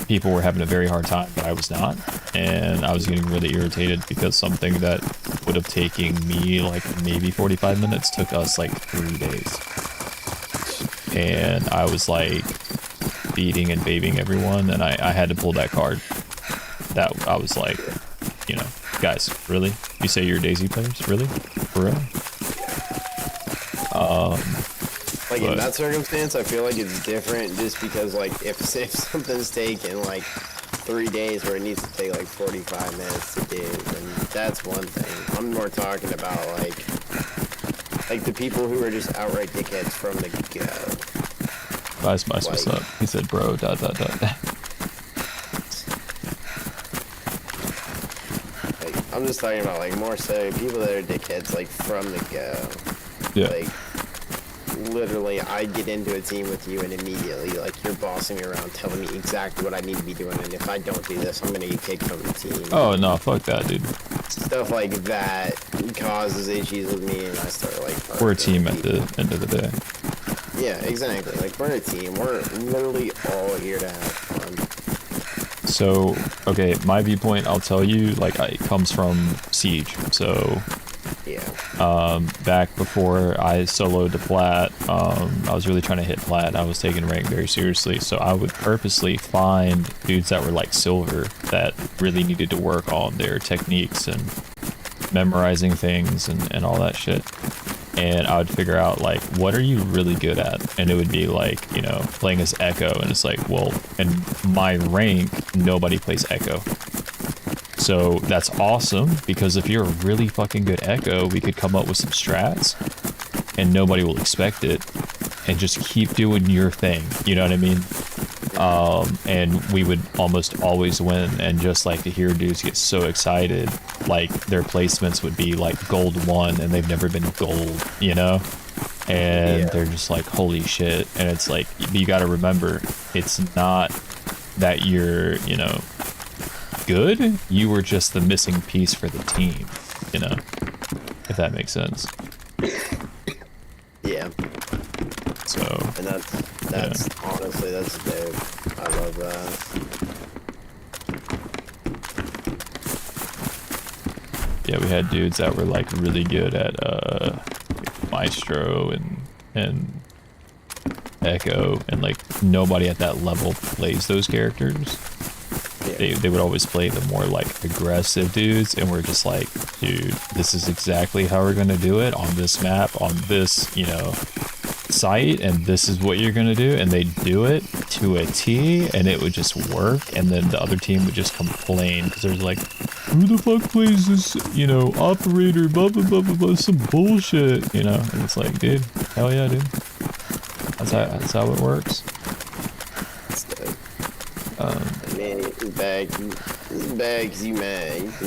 people were having a very hard time, but I was not, and I was getting really irritated because something that would have taken me like maybe 45 minutes took us like 3 days, and I was like beating and babying everyone, and I had to pull that card. That I was like, you know, guys, really? You say you're DayZ players? Really? For real? Like in But- that circumstance, I feel like it's different just because like if something's taking like 3 days where it needs to take like 45 minutes to do, then that's one thing. I'm more talking about like the people who are just outright dickheads from the go. Vice, what's up? He said, bro, ... Like I'm just talking about like more so people that are dickheads like from the go. Yeah. Like literally I get into a team with you and immediately like you're bossing me around telling me exactly what I need to be doing, and if I don't do this I'm gonna get kicked from the team. Oh, no, fuck that, dude. Stuff like that causes issues with me and I start like We're a team at the end of the day. Yeah, exactly. Like we're a team. We're literally all here to have fun. So, okay, my viewpoint, I'll tell you, like, it comes from Siege. So, Yeah. back before I soloed to Plat, I was really trying to hit Plat. I was taking rank very seriously, so I would purposely find dudes that were like Silver that really needed to work on their techniques and memorizing things and all that shit. And I would figure out, like, what are you really good at? And it would be like, you know, playing as Echo, and it's like, well, in my rank, nobody plays Echo. So that's awesome, because if you're a really fucking good Echo, we could come up with some strats, and nobody will expect it, and just keep doing your thing, you know what I mean? And we would almost always win, and just like to hear dudes get so excited, like their placements would be like gold 1 and they've never been gold, you know? And Yeah. they're just like, holy shit. And it's like, you gotta remember, it's not that you're, you know, good, you were just the missing piece for the team, you know? If that makes sense. Yeah. So, And that's honestly that's dope. I love that. yeah, we had dudes that were like really good at Maestro and Echo, and like nobody at that level plays those characters. they would always play the more like aggressive dudes, and we're just like, dude, this is exactly how we're gonna do it on this map, on this, you know, site, and this is what you're gonna do, and they do it to a T, and it would just work, and then the other team would just complain because there's like, who the fuck plays this, you know, operator, blah blah blah blah blah, some bullshit, you know, and it's like, dude, hell yeah, dude, that's how it works. Man, he's bad. He's bad because you mad. He's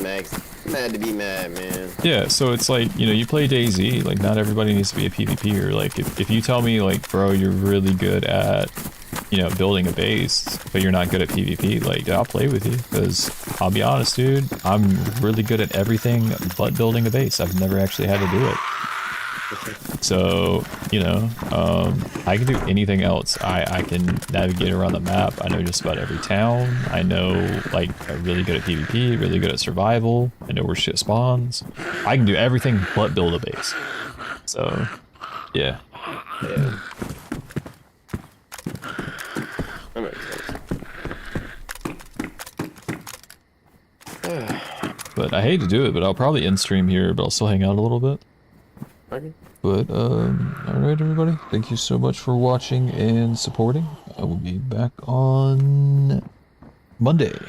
mad to be mad, man. Yeah, so it's like, you know, you play DayZ, like not everybody needs to be a PvPer. Like if you tell me like, bro, you're really good at, you know, building a base, but you're not good at PvP, like I'll play with you, because I'll be honest, dude, I'm really good at everything but building a base. I've never actually had to do it. So, you know, I can do anything else. I can navigate around the map. I know just about every town. I know, like, I'm really good at PvP, really good at survival. I know where shit spawns. I can do everything but build a base. So, yeah. Yeah. That makes sense. But I hate to do it, but I'll probably end stream here, but I'll still hang out a little bit. Okay. But, alright everybody, thank you so much for watching and supporting. I will be back on Monday.